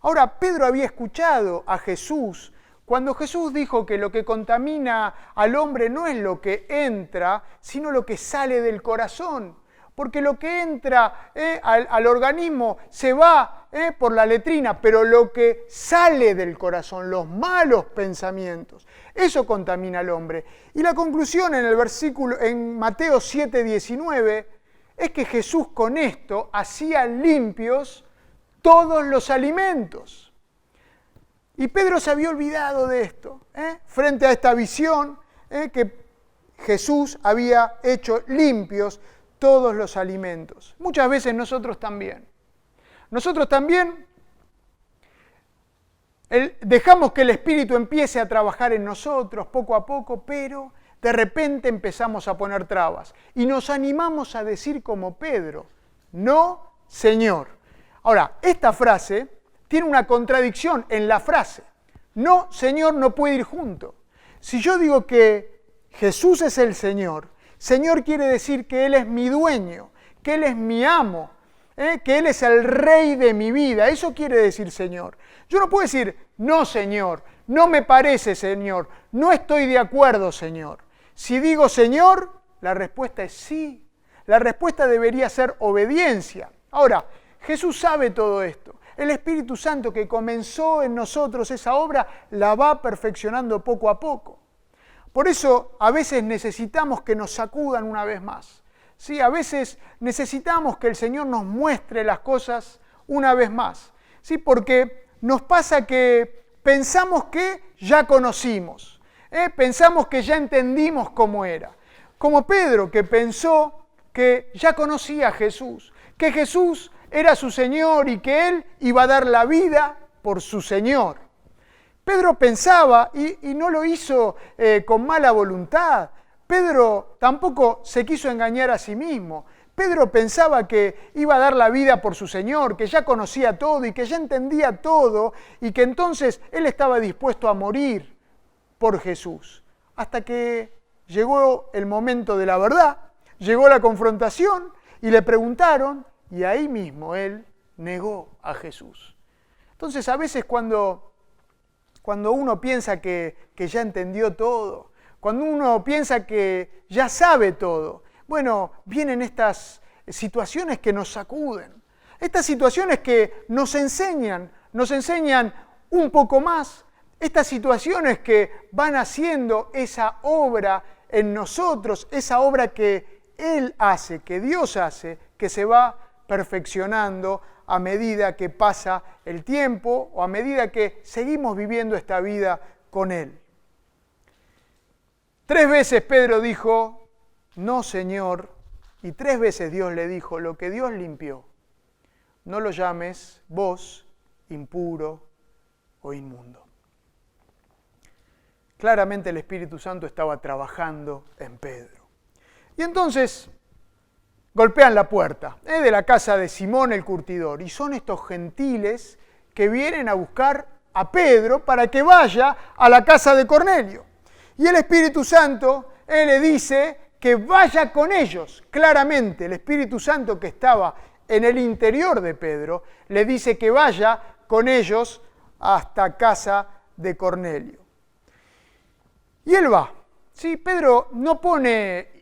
Ahora, Pedro había escuchado a Jesús cuando Jesús dijo que lo que contamina al hombre no es lo que entra, sino lo que sale del corazón. Porque lo que entra al organismo se va por la letrina, pero lo que sale del corazón, los malos pensamientos, eso contamina al hombre. Y la conclusión en el versículo, en Mateo 7:19, es que Jesús con esto hacía limpios todos los alimentos. Y Pedro se había olvidado de esto, frente a esta visión que Jesús había hecho limpios todos los alimentos. Muchas veces nosotros también. Nosotros también dejamos que el Espíritu empiece a trabajar en nosotros poco a poco, pero de repente empezamos a poner trabas y nos animamos a decir como Pedro, no, Señor. Ahora, esta frase tiene una contradicción en la frase. No, Señor, no puede ir junto. Si yo digo que Jesús es el Señor, Señor quiere decir que Él es mi dueño, que Él es mi amo, que Él es el rey de mi vida. Eso quiere decir Señor. Yo no puedo decir, no, Señor, no me parece, Señor, no estoy de acuerdo, Señor. Si digo Señor, la respuesta es sí. La respuesta debería ser obediencia. Ahora, Jesús sabe todo esto. El Espíritu Santo que comenzó en nosotros esa obra la va perfeccionando poco a poco. Por eso a veces necesitamos que nos sacudan una vez más. ¿Sí? A veces necesitamos que el Señor nos muestre las cosas una vez más. ¿Sí? Porque nos pasa que pensamos que ya conocimos. Pensamos que ya entendimos cómo era. Como Pedro, que pensó que ya conocía a Jesús, que Jesús era su Señor y que Él iba a dar la vida por su Señor. Pedro pensaba, y no lo hizo con mala voluntad, Pedro tampoco se quiso engañar a sí mismo. Pedro pensaba que iba a dar la vida por su Señor, que ya conocía todo y que ya entendía todo y que entonces él estaba dispuesto a morir por Jesús. Hasta que llegó el momento de la verdad, llegó la confrontación y le preguntaron y ahí mismo él negó a Jesús. Entonces a veces cuando uno piensa que ya entendió todo, cuando uno piensa que ya sabe todo, bueno, vienen estas situaciones que nos sacuden, estas situaciones que nos enseñan un poco más, estas situaciones que van haciendo esa obra en nosotros, esa obra que Él hace, que Dios hace, que se va perfeccionando a medida que pasa el tiempo o a medida que seguimos viviendo esta vida con Él. 3 veces Pedro dijo, no, Señor, y 3 veces Dios le dijo, lo que Dios limpió, no lo llames vos impuro o inmundo. Claramente el Espíritu Santo estaba trabajando en Pedro. Y entonces golpean la puerta de la casa de Simón el curtidor, y son estos gentiles que vienen a buscar a Pedro para que vaya a la casa de Cornelio. Y el Espíritu Santo le dice que vaya con ellos. Claramente el Espíritu Santo que estaba en el interior de Pedro le dice que vaya con ellos hasta casa de Cornelio. Y él va. ¿Sí? Pedro no pone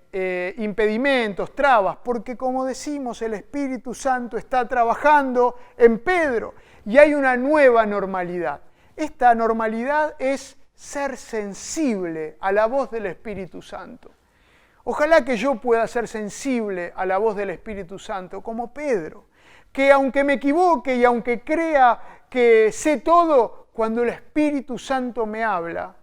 impedimentos, trabas, porque como decimos, el Espíritu Santo está trabajando en Pedro y hay una nueva normalidad. Esta normalidad es ser sensible a la voz del Espíritu Santo. Ojalá que yo pueda ser sensible a la voz del Espíritu Santo como Pedro, que aunque me equivoque y aunque crea que sé todo, cuando el Espíritu Santo me habla,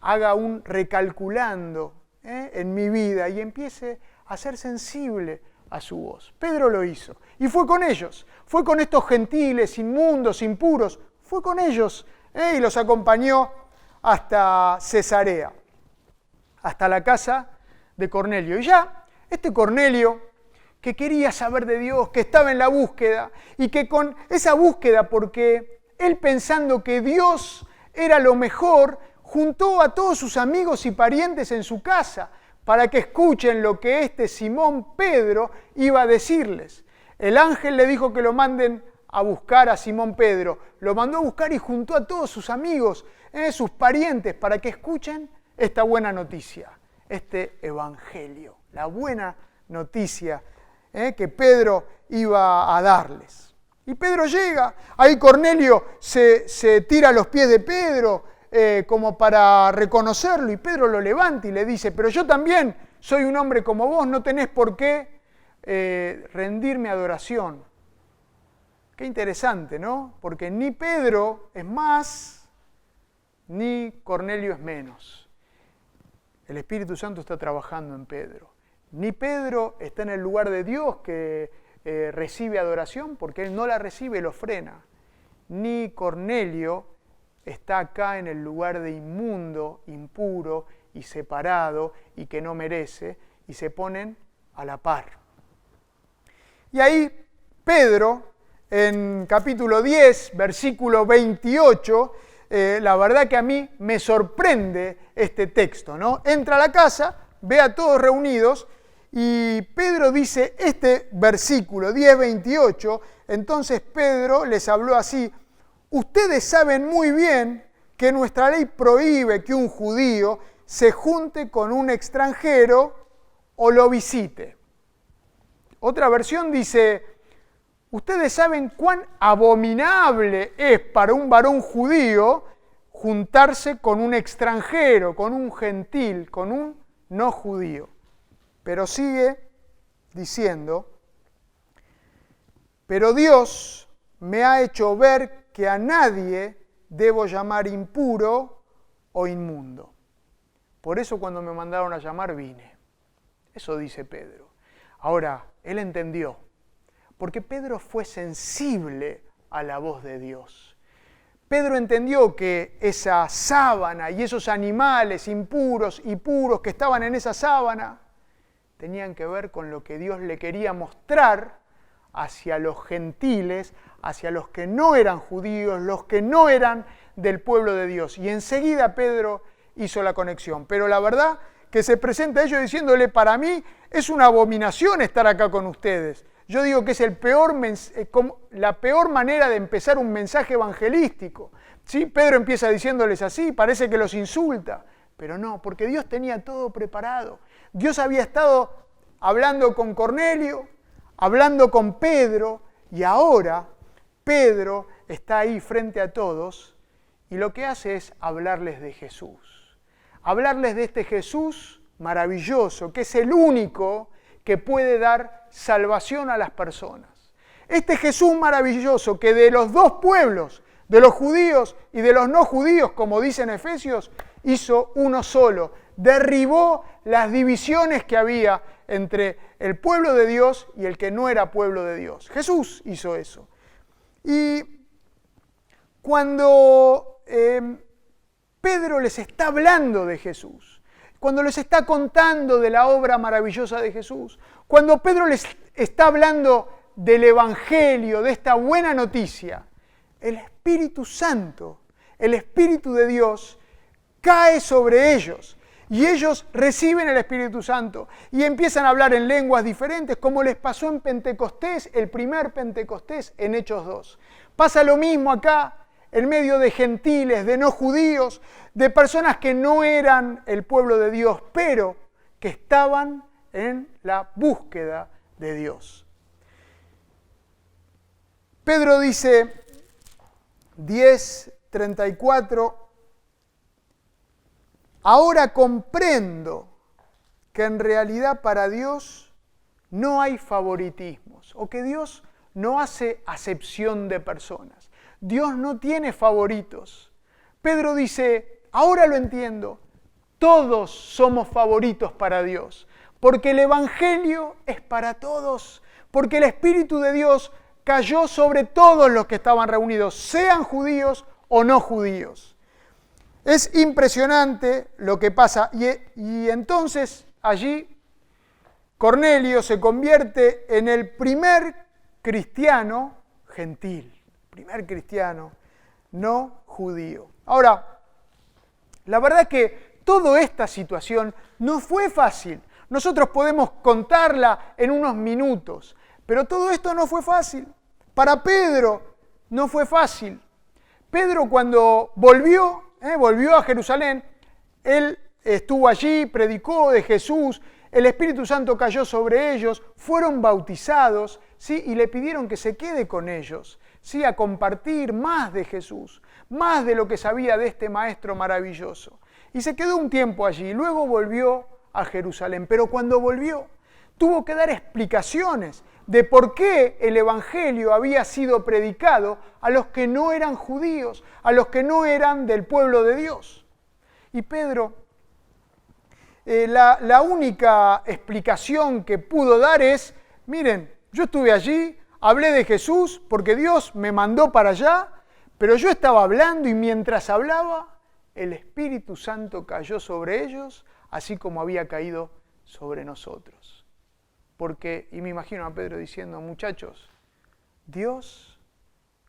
haga un recalculando en mi vida y empiece a ser sensible a su voz. Pedro lo hizo y fue con ellos, fue con estos gentiles, inmundos, impuros, fue con ellos y los acompañó hasta Cesarea, hasta la casa de Cornelio. Y ya este Cornelio, que quería saber de Dios, que estaba en la búsqueda, y que con esa búsqueda, porque él pensando que Dios era lo mejor, juntó a todos sus amigos y parientes en su casa para que escuchen lo que este Simón Pedro iba a decirles. El ángel le dijo que lo manden a buscar a Simón Pedro. Lo mandó a buscar y juntó a todos sus amigos, sus parientes, para que escuchen esta buena noticia, este evangelio, la buena noticia que Pedro iba a darles. Y Pedro llega, ahí Cornelio se tira a los pies de Pedro como para reconocerlo, y Pedro lo levanta y le dice: pero yo también soy un hombre como vos, no tenés por qué rendirme adoración. Qué interesante, ¿no? Porque ni Pedro es más, ni Cornelio es menos. El Espíritu Santo está trabajando en Pedro. Ni Pedro está en el lugar de Dios que recibe adoración, porque él no la recibe y lo frena. Ni Cornelio está acá en el lugar de inmundo, impuro y separado y que no merece, y se ponen a la par. Y ahí Pedro, en capítulo 10, versículo 28, la verdad que a mí me sorprende este texto, ¿no? Entra a la casa, ve a todos reunidos, y Pedro dice este versículo 10, 28, entonces Pedro les habló así: ustedes saben muy bien que nuestra ley prohíbe que un judío se junte con un extranjero o lo visite. Otra versión dice: ustedes saben cuán abominable es para un varón judío juntarse con un extranjero, con un gentil, con un no judío. Pero sigue diciendo: pero Dios me ha hecho ver que a nadie debo llamar impuro o inmundo. Por eso cuando me mandaron a llamar vine. Eso dice Pedro. Ahora, él entendió, porque Pedro fue sensible a la voz de Dios. Pedro entendió que esa sábana y esos animales impuros y puros que estaban en esa sábana tenían que ver con lo que Dios le quería mostrar hacia los gentiles, hacia los que no eran judíos, los que no eran del pueblo de Dios. Y enseguida Pedro hizo la conexión. Pero la verdad que se presenta a ellos diciéndole: para mí es una abominación estar acá con ustedes. Yo digo que es la peor manera de empezar un mensaje evangelístico. ¿Sí? Pedro empieza diciéndoles así, parece que los insulta, pero no, porque Dios tenía todo preparado. Dios había estado hablando con Cornelio, hablando con Pedro, y ahora Pedro está ahí frente a todos y lo que hace es hablarles de Jesús. Hablarles de este Jesús maravilloso, que es el único que puede dar salvación a las personas. Este Jesús maravilloso que de los dos pueblos, de los judíos y de los no judíos, como dice en Efesios, hizo uno solo. Derribó las divisiones que había entre el pueblo de Dios y el que no era pueblo de Dios. Jesús hizo eso. Y cuando Pedro les está hablando de Jesús, cuando les está contando de la obra maravillosa de Jesús, cuando Pedro les está hablando del Evangelio, de esta buena noticia, el Espíritu Santo, el Espíritu de Dios, cae sobre ellos. Y ellos reciben el Espíritu Santo y empiezan a hablar en lenguas diferentes, como les pasó en Pentecostés, el primer Pentecostés, en Hechos 2. Pasa lo mismo acá, en medio de gentiles, de no judíos, de personas que no eran el pueblo de Dios, pero que estaban en la búsqueda de Dios. Pedro dice, 10:34, ahora comprendo que en realidad para Dios no hay favoritismos, o que Dios no hace acepción de personas. Dios no tiene favoritos. Pedro dice, ahora lo entiendo, todos somos favoritos para Dios, porque el Evangelio es para todos, porque el Espíritu de Dios cayó sobre todos los que estaban reunidos, sean judíos o no judíos. Es impresionante lo que pasa. Y entonces allí Cornelio se convierte en el primer cristiano gentil, primer cristiano no judío. Ahora, la verdad es que toda esta situación no fue fácil. Nosotros podemos contarla en unos minutos, pero todo esto no fue fácil. Para Pedro no fue fácil. Pedro cuando volvió a Jerusalén, él estuvo allí, predicó de Jesús, el Espíritu Santo cayó sobre ellos, fueron bautizados, ¿sí? Y le pidieron que se quede con ellos, ¿sí? A compartir más de Jesús, más de lo que sabía de este maestro maravilloso. Y se quedó un tiempo allí, luego volvió a Jerusalén, pero cuando volvió tuvo que dar explicaciones de por qué el Evangelio había sido predicado a los que no eran judíos, a los que no eran del pueblo de Dios. Y Pedro, la única explicación que pudo dar es, miren, yo estuve allí, hablé de Jesús porque Dios me mandó para allá, pero yo estaba hablando y mientras hablaba, el Espíritu Santo cayó sobre ellos, así como había caído sobre nosotros. Porque, y me imagino a Pedro diciendo, muchachos, Dios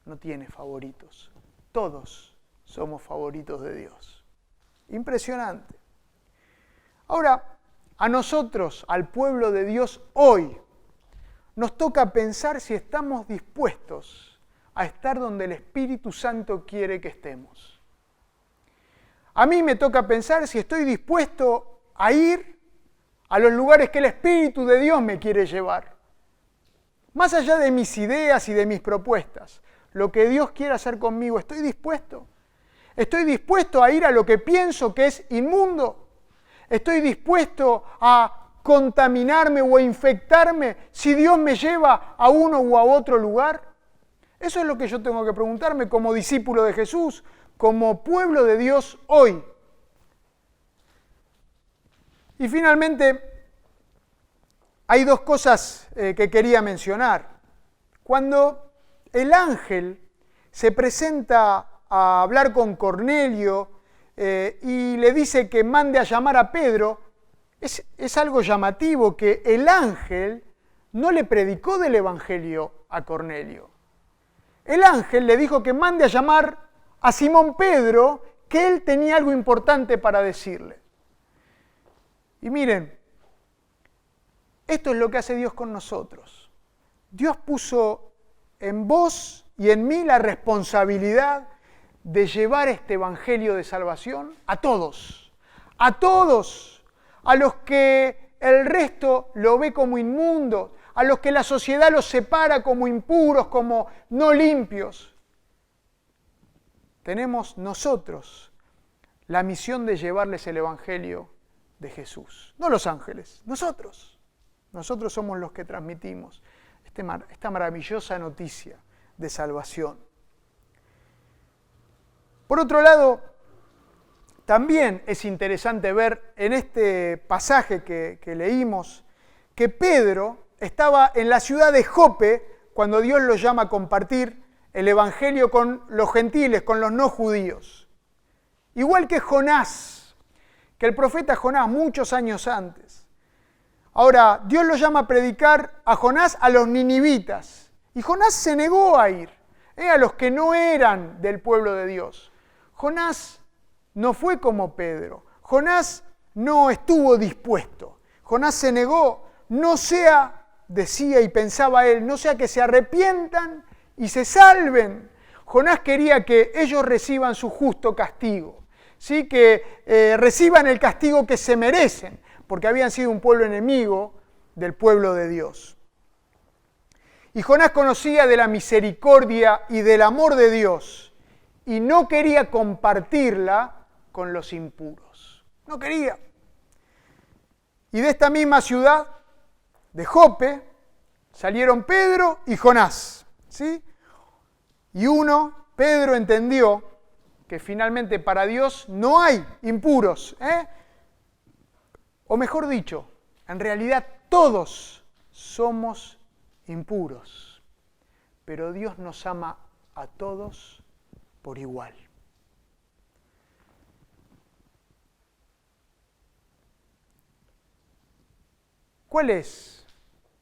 no tiene favoritos, todos somos favoritos de Dios. Impresionante. Ahora, a nosotros, al pueblo de Dios hoy, nos toca pensar si estamos dispuestos a estar donde el Espíritu Santo quiere que estemos. A mí me toca pensar si estoy dispuesto a ir a los lugares que el Espíritu de Dios me quiere llevar. Más allá de mis ideas y de mis propuestas, lo que Dios quiere hacer conmigo, ¿estoy dispuesto? ¿Estoy dispuesto a ir a lo que pienso que es inmundo? ¿Estoy dispuesto a contaminarme o a infectarme si Dios me lleva a uno u a otro lugar? Eso es lo que yo tengo que preguntarme como discípulo de Jesús, como pueblo de Dios hoy. Y finalmente, hay dos cosas que quería mencionar. Cuando el ángel se presenta a hablar con Cornelio y le dice que mande a llamar a Pedro, es algo llamativo que el ángel no le predicó del Evangelio a Cornelio. El ángel le dijo que mande a llamar a Simón Pedro, que él tenía algo importante para decirle. Y miren, esto es lo que hace Dios con nosotros. Dios puso en vos y en mí la responsabilidad de llevar este evangelio de salvación a todos, a los que el resto lo ve como inmundo, a los que la sociedad los separa como impuros, como no limpios. Tenemos nosotros la misión de llevarles el evangelio de Jesús, no los ángeles, nosotros. Nosotros somos los que transmitimos esta maravillosa noticia de salvación. Por otro lado, también es interesante ver en este pasaje que leímos que Pedro estaba en la ciudad de Jope cuando Dios lo llama a compartir el evangelio con los gentiles, con los no judíos. Igual que Jonás, que el profeta Jonás muchos años antes. Ahora, Dios lo llama a predicar a Jonás a los ninivitas. Y Jonás se negó a ir, a los que no eran del pueblo de Dios. Jonás no fue como Pedro. Jonás no estuvo dispuesto. Jonás se negó. No sea, decía y pensaba él, no sea que se arrepientan y se salven. Jonás quería que ellos reciban su justo castigo, ¿sí? Que reciban el castigo que se merecen, porque habían sido un pueblo enemigo del pueblo de Dios. Y Jonás conocía de la misericordia y del amor de Dios y no quería compartirla con los impuros. No quería. Y de esta misma ciudad, de Jope, salieron Pedro y Jonás, ¿sí? Y Pedro entendió que finalmente para Dios no hay impuros, o mejor dicho, en realidad todos somos impuros, pero Dios nos ama a todos por igual. ¿cuál es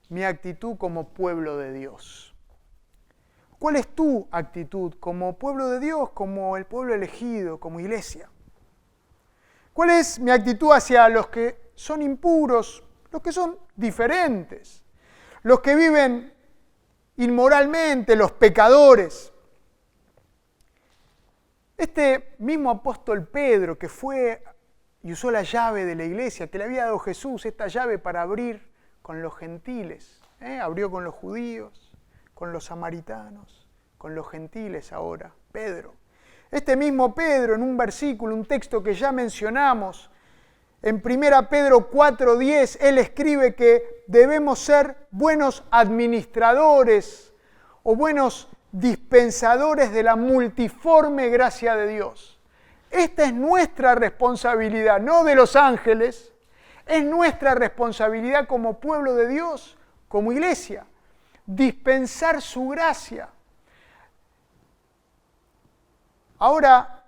mi actitud como pueblo de Dios? ¿Cuál es tu actitud como pueblo de Dios, como el pueblo elegido, como iglesia? ¿Cuál es mi actitud hacia los que son impuros, los que son diferentes, los que viven inmoralmente, los pecadores? Este mismo apóstol Pedro, que fue y usó la llave de la iglesia, que le había dado Jesús, esta llave para abrir con los gentiles, abrió con los judíos, con los samaritanos, con los gentiles ahora, Pedro. Este mismo Pedro, en un versículo, un texto que ya mencionamos, en 1 Pedro 4:10, él escribe que debemos ser buenos administradores o buenos dispensadores de la multiforme gracia de Dios. Esta es nuestra responsabilidad, no de los ángeles, es nuestra responsabilidad como pueblo de Dios, como iglesia, dispensar su gracia. Ahora,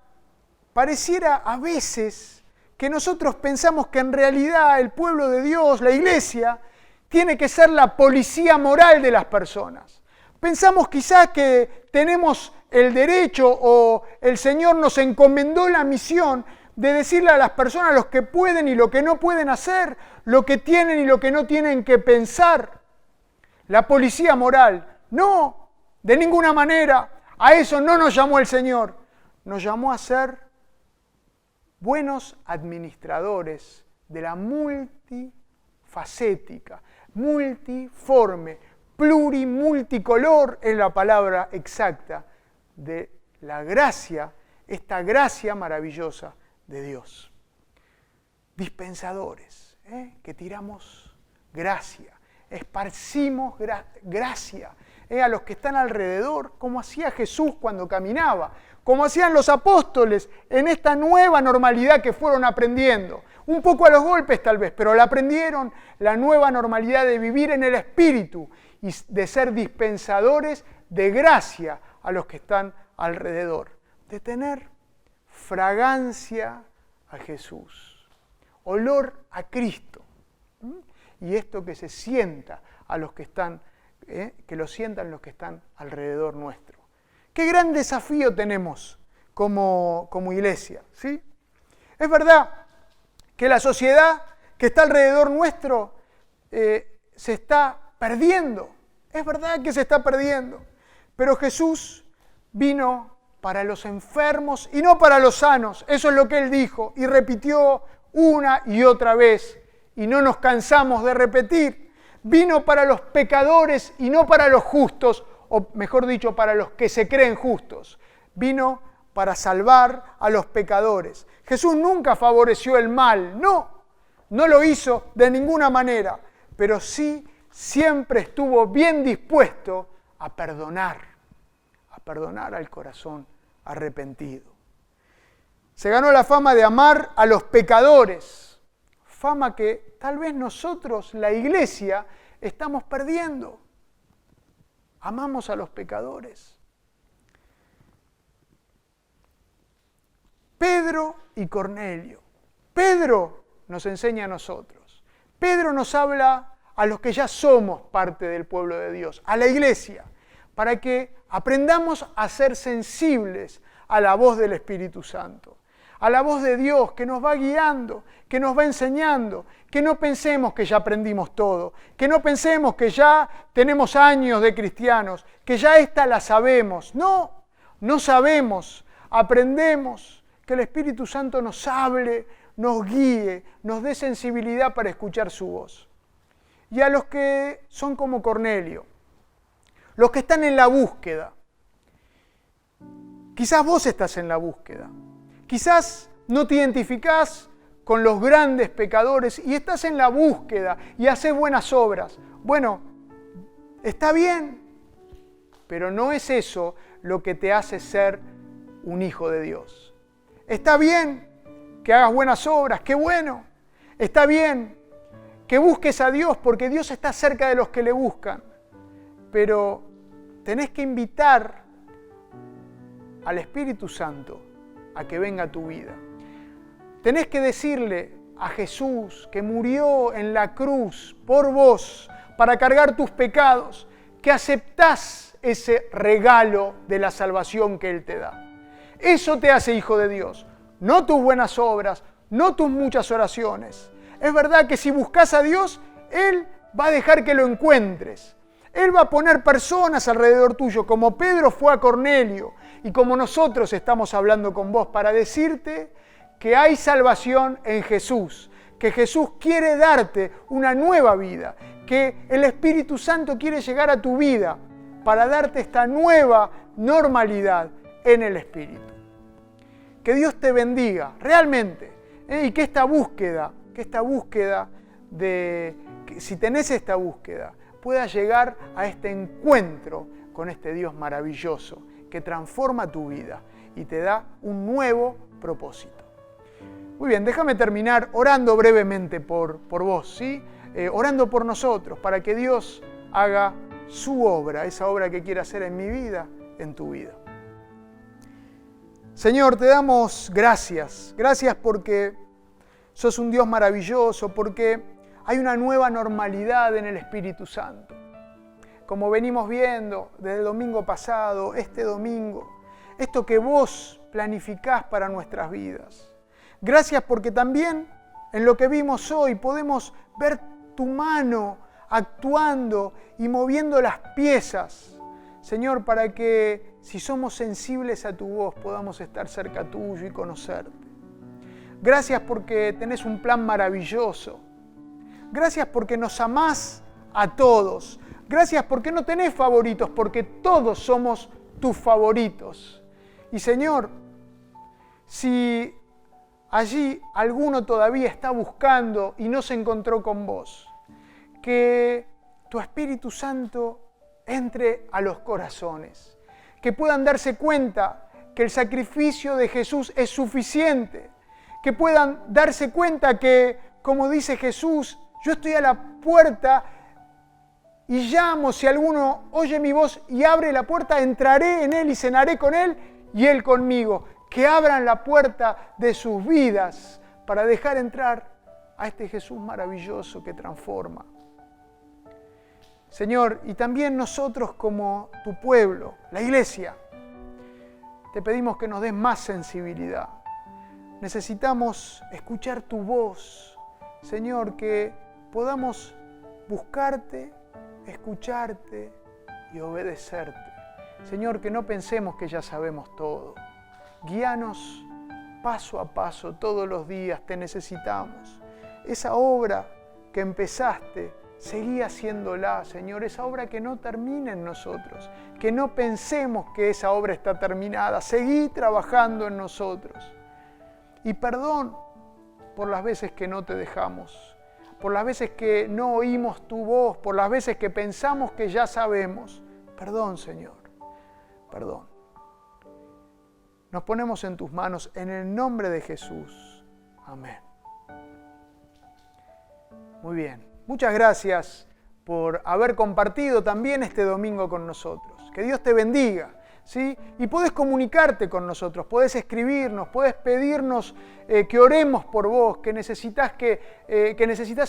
pareciera a veces que nosotros pensamos que en realidad el pueblo de Dios, la iglesia, tiene que ser la policía moral de las personas. Pensamos quizás que tenemos el derecho o el Señor nos encomendó la misión de decirle a las personas lo que pueden y lo que no pueden hacer, lo que tienen y lo que no tienen que pensar. La policía moral. No, de ninguna manera. A eso no nos llamó el Señor. Nos llamó a ser buenos administradores de la multifacética, multiforme, multicolor es la palabra exacta de la gracia, esta gracia maravillosa de Dios. Dispensadores, que tiramos gracia, esparcimos gracia a los que están alrededor, como hacía Jesús cuando caminaba, como hacían los apóstoles en esta nueva normalidad que fueron aprendiendo. Un poco a los golpes tal vez, pero la aprendieron, la nueva normalidad de vivir en el Espíritu y de ser dispensadores de gracia a los que están alrededor, de tener fragancia a Jesús, olor a Cristo. Y esto que se sienta a los que están, que lo sientan los que están alrededor nuestro. Qué gran desafío tenemos como iglesia, ¿sí? Es verdad que la sociedad que está alrededor nuestro se está perdiendo. Es verdad que se está perdiendo. Pero Jesús vino para los enfermos y no para los sanos. Eso es lo que Él dijo y repitió una y otra vez. Y no nos cansamos de repetir. Vino para los pecadores y no para los justos, o mejor dicho, para los que se creen justos. Vino para salvar a los pecadores. Jesús nunca favoreció el mal, no lo hizo de ninguna manera, pero sí siempre estuvo bien dispuesto a perdonar al corazón arrepentido. Se ganó la fama de amar a los pecadores, fama que tal vez nosotros, la iglesia, estamos perdiendo. Amamos a los pecadores. Pedro y Cornelio. Pedro nos enseña a nosotros. Pedro nos habla a los que ya somos parte del pueblo de Dios, a la iglesia, para que aprendamos a ser sensibles a la voz del Espíritu Santo, a la voz de Dios que nos va guiando, que nos va enseñando, que no pensemos que ya aprendimos todo, que no pensemos que ya tenemos años de cristianos, que ya esta la sabemos. No sabemos, aprendemos, que el Espíritu Santo nos hable, nos guíe, nos dé sensibilidad para escuchar su voz. Y a los que son como Cornelio, los que están en la búsqueda. Quizás vos estás en la búsqueda. Quizás no te identificás con los grandes pecadores y estás en la búsqueda y haces buenas obras. Bueno, está bien, pero no es eso lo que te hace ser un hijo de Dios. Está bien que hagas buenas obras, qué bueno. Está bien que busques a Dios porque Dios está cerca de los que le buscan. Pero tenés que invitar al Espíritu Santo a que venga a tu vida. Tenés que decirle a Jesús, que murió en la cruz por vos para cargar tus pecados, que aceptás ese regalo de la salvación que Él te da. Eso te hace hijo de Dios, no tus buenas obras, no tus muchas oraciones. Es verdad que si buscas a Dios, Él va a dejar que lo encuentres. Él va a poner personas alrededor tuyo, como Pedro fue a Cornelio y como nosotros estamos hablando con vos, para decirte que hay salvación en Jesús, que Jesús quiere darte una nueva vida, que el Espíritu Santo quiere llegar a tu vida para darte esta nueva normalidad en el Espíritu. Que Dios te bendiga realmente, y que esta búsqueda si tenés esta búsqueda, pueda llegar a este encuentro con este Dios maravilloso que transforma tu vida y te da un nuevo propósito. Muy bien, déjame terminar orando brevemente por vos, ¿sí? Orando por nosotros, para que Dios haga su obra, esa obra que quiere hacer en mi vida, en tu vida. Señor, te damos gracias. Gracias porque sos un Dios maravilloso, porque hay una nueva normalidad en el Espíritu Santo. Como venimos viendo desde el domingo pasado, este domingo, esto que vos planificás para nuestras vidas. Gracias porque también en lo que vimos hoy podemos ver tu mano actuando y moviendo las piezas, Señor, para que si somos sensibles a tu voz podamos estar cerca tuyo y conocerte. Gracias porque tenés un plan maravilloso. Gracias porque nos amás a todos. Gracias porque no tenés favoritos, porque todos somos tus favoritos. Y Señor, si allí alguno todavía está buscando y no se encontró con vos, que tu Espíritu Santo entre a los corazones, que puedan darse cuenta que el sacrificio de Jesús es suficiente, que puedan darse cuenta que, como dice Jesús, yo estoy a la puerta y llamo, si alguno oye mi voz y abre la puerta, entraré en él y cenaré con él y él conmigo. Que abran la puerta de sus vidas para dejar entrar a este Jesús maravilloso que transforma. Señor, y también nosotros como tu pueblo, la iglesia, te pedimos que nos des más sensibilidad. Necesitamos escuchar tu voz, Señor, que podamos buscarte, escucharte y obedecerte. Señor, que no pensemos que ya sabemos todo. Guíanos paso a paso, todos los días te necesitamos. Esa obra que empezaste, seguí haciéndola, Señor, esa obra que no termine en nosotros, que no pensemos que esa obra está terminada, seguí trabajando en nosotros. Y perdón por las veces que no te dejamos, por las veces que no oímos tu voz, por las veces que pensamos que ya sabemos. Perdón, Señor, perdón. Nos ponemos en tus manos en el nombre de Jesús. Amén. Muy bien. Muchas gracias por haber compartido también este domingo con nosotros. Que Dios te bendiga, ¿sí? Y podés comunicarte con nosotros, podés escribirnos, podés pedirnos que oremos por vos, que necesitas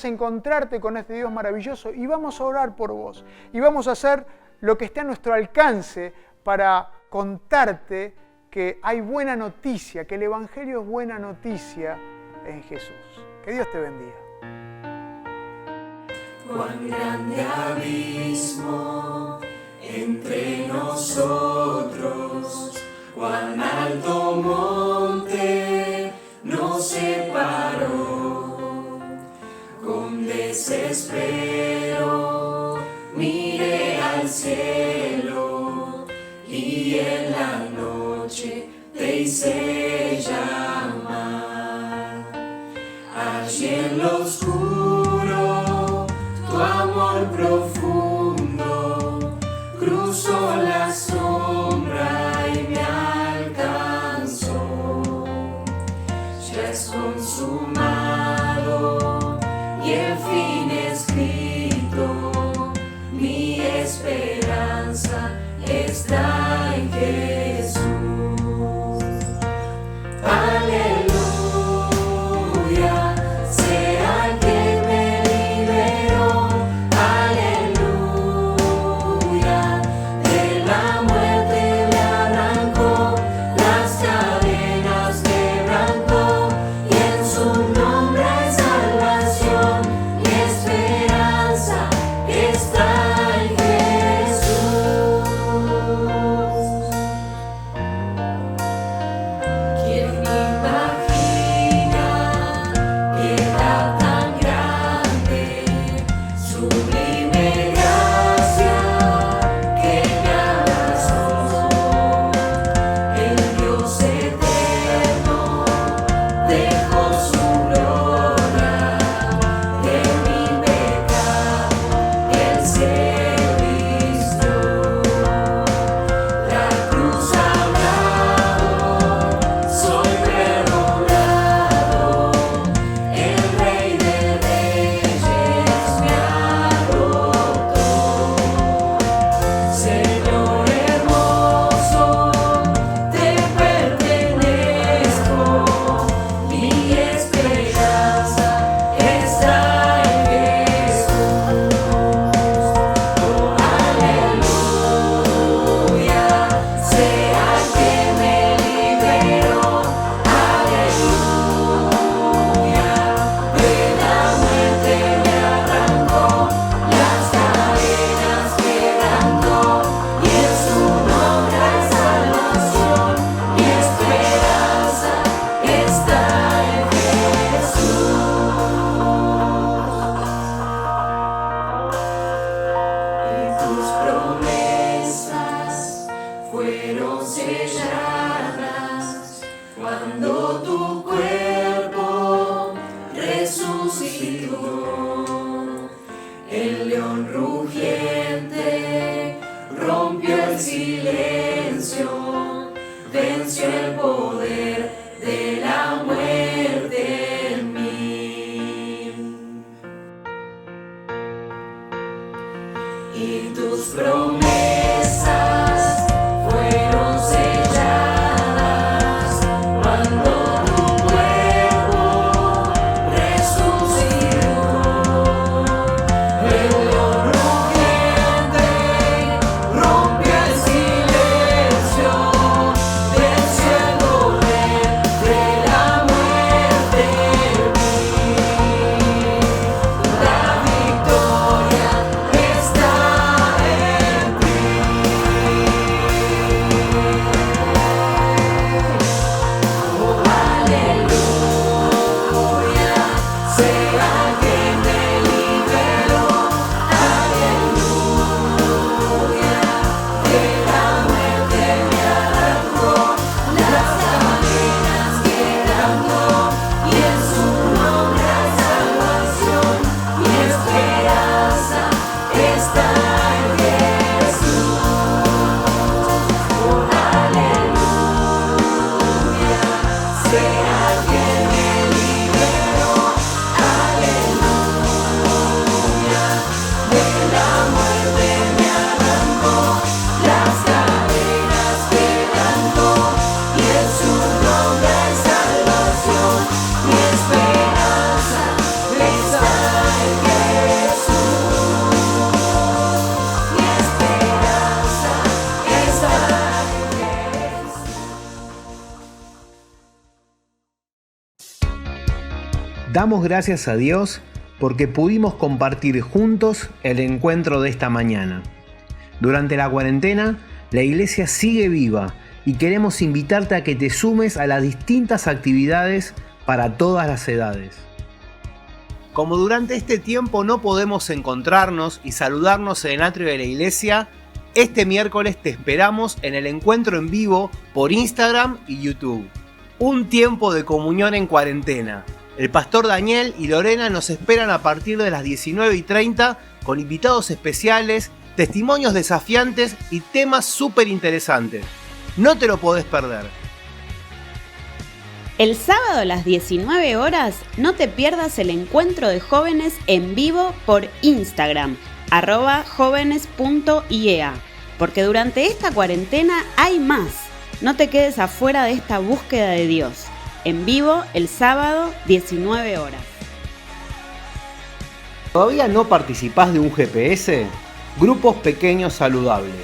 encontrarte con este Dios maravilloso y vamos a orar por vos. Y vamos a hacer lo que esté a nuestro alcance para contarte que hay buena noticia, que el Evangelio es buena noticia en Jesús. Que Dios te bendiga. Cuán grande abismo entre nosotros, cuán alto monte nos separó. Con desespero miré al cielo y en la noche te hice llamar. Allí en lo oscuro tu amor profundo cruzó la sombra y me alcanzó. Ya es consumado y el fin escrito, mi esperanza está en Jesús. Aleluya. Sublime gracia que me abrazó, el Dios eterno dejó su gloria, de mi pecado Él se vistió, la cruz hablado, soy perdonado, el Rey de Reyes me adoptó. Señor hermoso, te pertenezco, mi esperanza está en Jesús. Oh, aleluya, sea que me liberó, aleluya, de la muerte me arrancó, las cadenas quebrantó, y en su nombre hay salvación, mi esperanza está en Jesús. Y tus promesas fueron selladas cuando tu cuerpo resucitó. El león rugiente rompió el silencio, venció el poder de la muerte en mí. Y tus promesas fueron selladas cuando tu cuerpo resucitó. El león rugiente rompió el silencio, venció el poder de la muerte en mí. La victoria está en ti. Oh, aleluya, sea que me liberó, aleluya, de la muerte me arrancó, las cadenas quebrantó, y en su nombre hay salvación, mi esperanza está en Jesús. Oh, aleluya, sea que me liberó, aleluya, de la muerte me arrancó, las cadenas quebrantó, y en su nombre hay salvación, mi esperanza está en Jesús. Mi esperanza está en Jesús. Damos gracias a Dios porque pudimos compartir juntos el encuentro de esta mañana. Durante la cuarentena, la iglesia sigue viva y queremos invitarte a que te sumes a las distintas actividades para todas las edades. Como durante este tiempo no podemos encontrarnos y saludarnos en el atrio de la iglesia, este miércoles te esperamos en el encuentro en vivo por Instagram y YouTube. Un tiempo de comunión en cuarentena. El pastor Daniel y Lorena nos esperan a partir de las 19:30 con invitados especiales, testimonios desafiantes y temas súper interesantes. No te lo podés perder. El sábado a las 19 horas no te pierdas el encuentro de jóvenes en vivo por Instagram, @jóvenes.iea, porque durante esta cuarentena hay más. No te quedes afuera de esta búsqueda de Dios. En vivo el sábado 19 horas. ¿Todavía no participás de un GPS? Grupos pequeños saludables.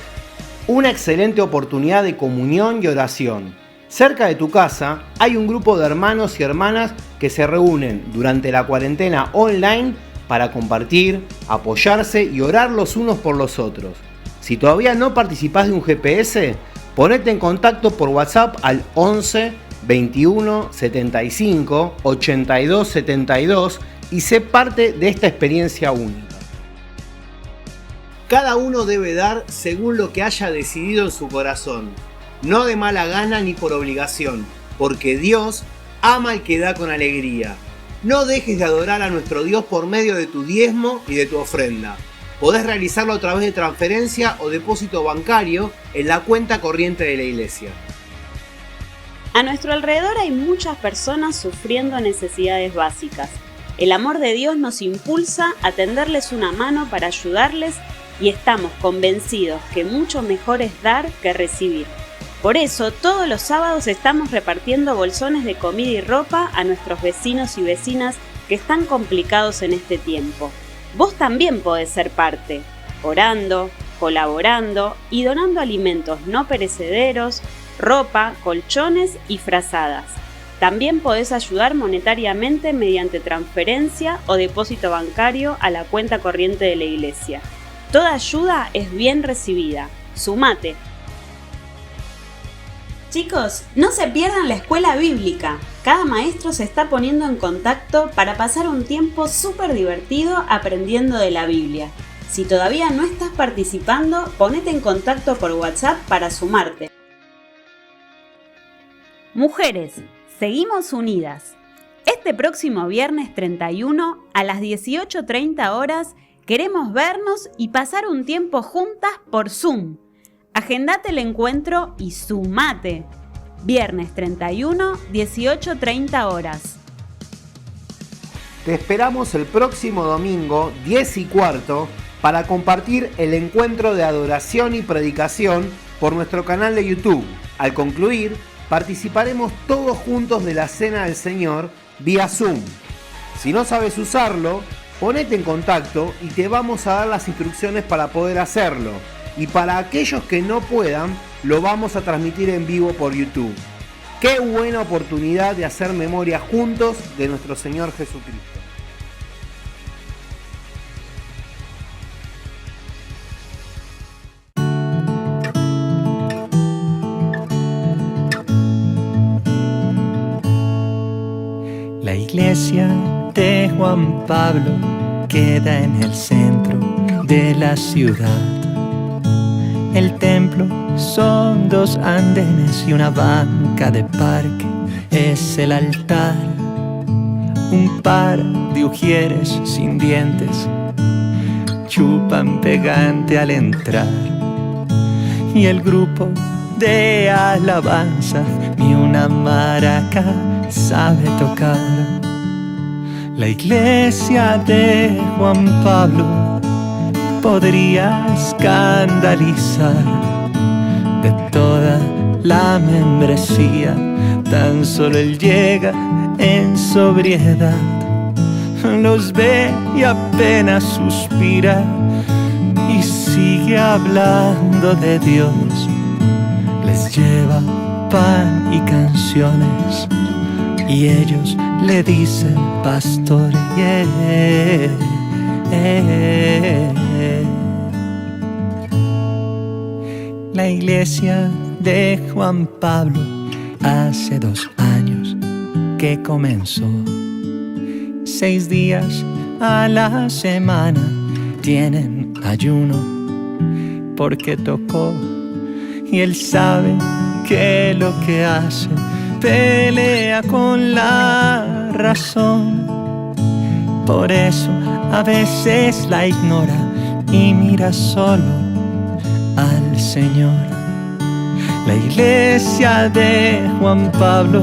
Una excelente oportunidad de comunión y oración. Cerca de tu casa hay un grupo de hermanos y hermanas que se reúnen durante la cuarentena online para compartir, apoyarse y orar los unos por los otros. Si todavía no participás de un GPS, ponete en contacto por WhatsApp al 11 21 75 82 72 y sé parte de esta experiencia única. Cada uno debe dar según lo que haya decidido en su corazón, no de mala gana ni por obligación, porque Dios ama al que da con alegría. No dejes de adorar a nuestro Dios por medio de tu diezmo y de tu ofrenda. Podés realizarlo a través de transferencia o depósito bancario en la cuenta corriente de la iglesia. A nuestro alrededor hay muchas personas sufriendo necesidades básicas. El amor de Dios nos impulsa a tenderles una mano para ayudarles y estamos convencidos que mucho mejor es dar que recibir. Por eso, todos los sábados estamos repartiendo bolsones de comida y ropa a nuestros vecinos y vecinas que están complicados en este tiempo. Vos también podés ser parte, orando, colaborando y donando alimentos no perecederos, ropa, colchones y frazadas. También podés ayudar monetariamente mediante transferencia o depósito bancario a la cuenta corriente de la iglesia. Toda ayuda es bien recibida. Sumate. Chicos, no se pierdan la escuela bíblica. Cada maestro se está poniendo en contacto para pasar un tiempo súper divertido aprendiendo de la Biblia. Si todavía no estás participando, ponete en contacto por WhatsApp para sumarte. Mujeres, seguimos unidas. Este próximo viernes 31 a las 18:30 horas queremos vernos y pasar un tiempo juntas por Zoom. Agendate el encuentro y sumate. Viernes 31, 18:30 horas. Te esperamos el próximo domingo, 10:15, para compartir el encuentro de adoración y predicación por nuestro canal de YouTube. Al concluir, participaremos todos juntos de la Cena del Señor vía Zoom. Si no sabes usarlo, ponete en contacto y te vamos a dar las instrucciones para poder hacerlo. Y para aquellos que no puedan, lo vamos a transmitir en vivo por YouTube. Qué buena oportunidad de hacer memoria juntos de nuestro Señor Jesucristo. La iglesia de Juan Pablo queda en el centro de la ciudad. El templo son 2 andenes y una banca de parque. Es el altar, un par de ujieres sin dientes chupan pegante al entrar. Y el grupo de alabanza ni una maraca sabe tocar. La iglesia de Juan Pablo podría escandalizar. De toda la membresía, tan solo él llega en sobriedad. Los ve y apenas suspira y sigue hablando de Dios. Les lleva pan y canciones y ellos le dicen pastor. La iglesia de Juan Pablo hace 2 años que comenzó. 6 días a la semana tienen ayuno porque tocó. Y él sabe que lo que hace pelea con la razón. Por eso a veces la ignora y mira solo al Señor. La iglesia de Juan Pablo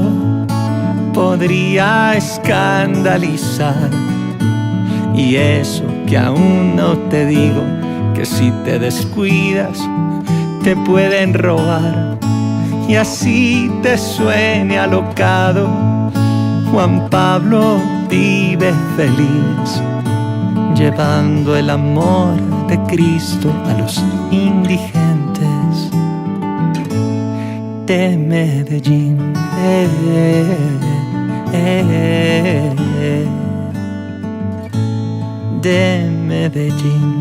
podría escandalizar. Y eso que aún no te digo, que si te descuidas te pueden robar. Y así te suene alocado, Juan Pablo vive feliz, llevando el amor de Cristo a los indigentes de Medellín. De Medellín.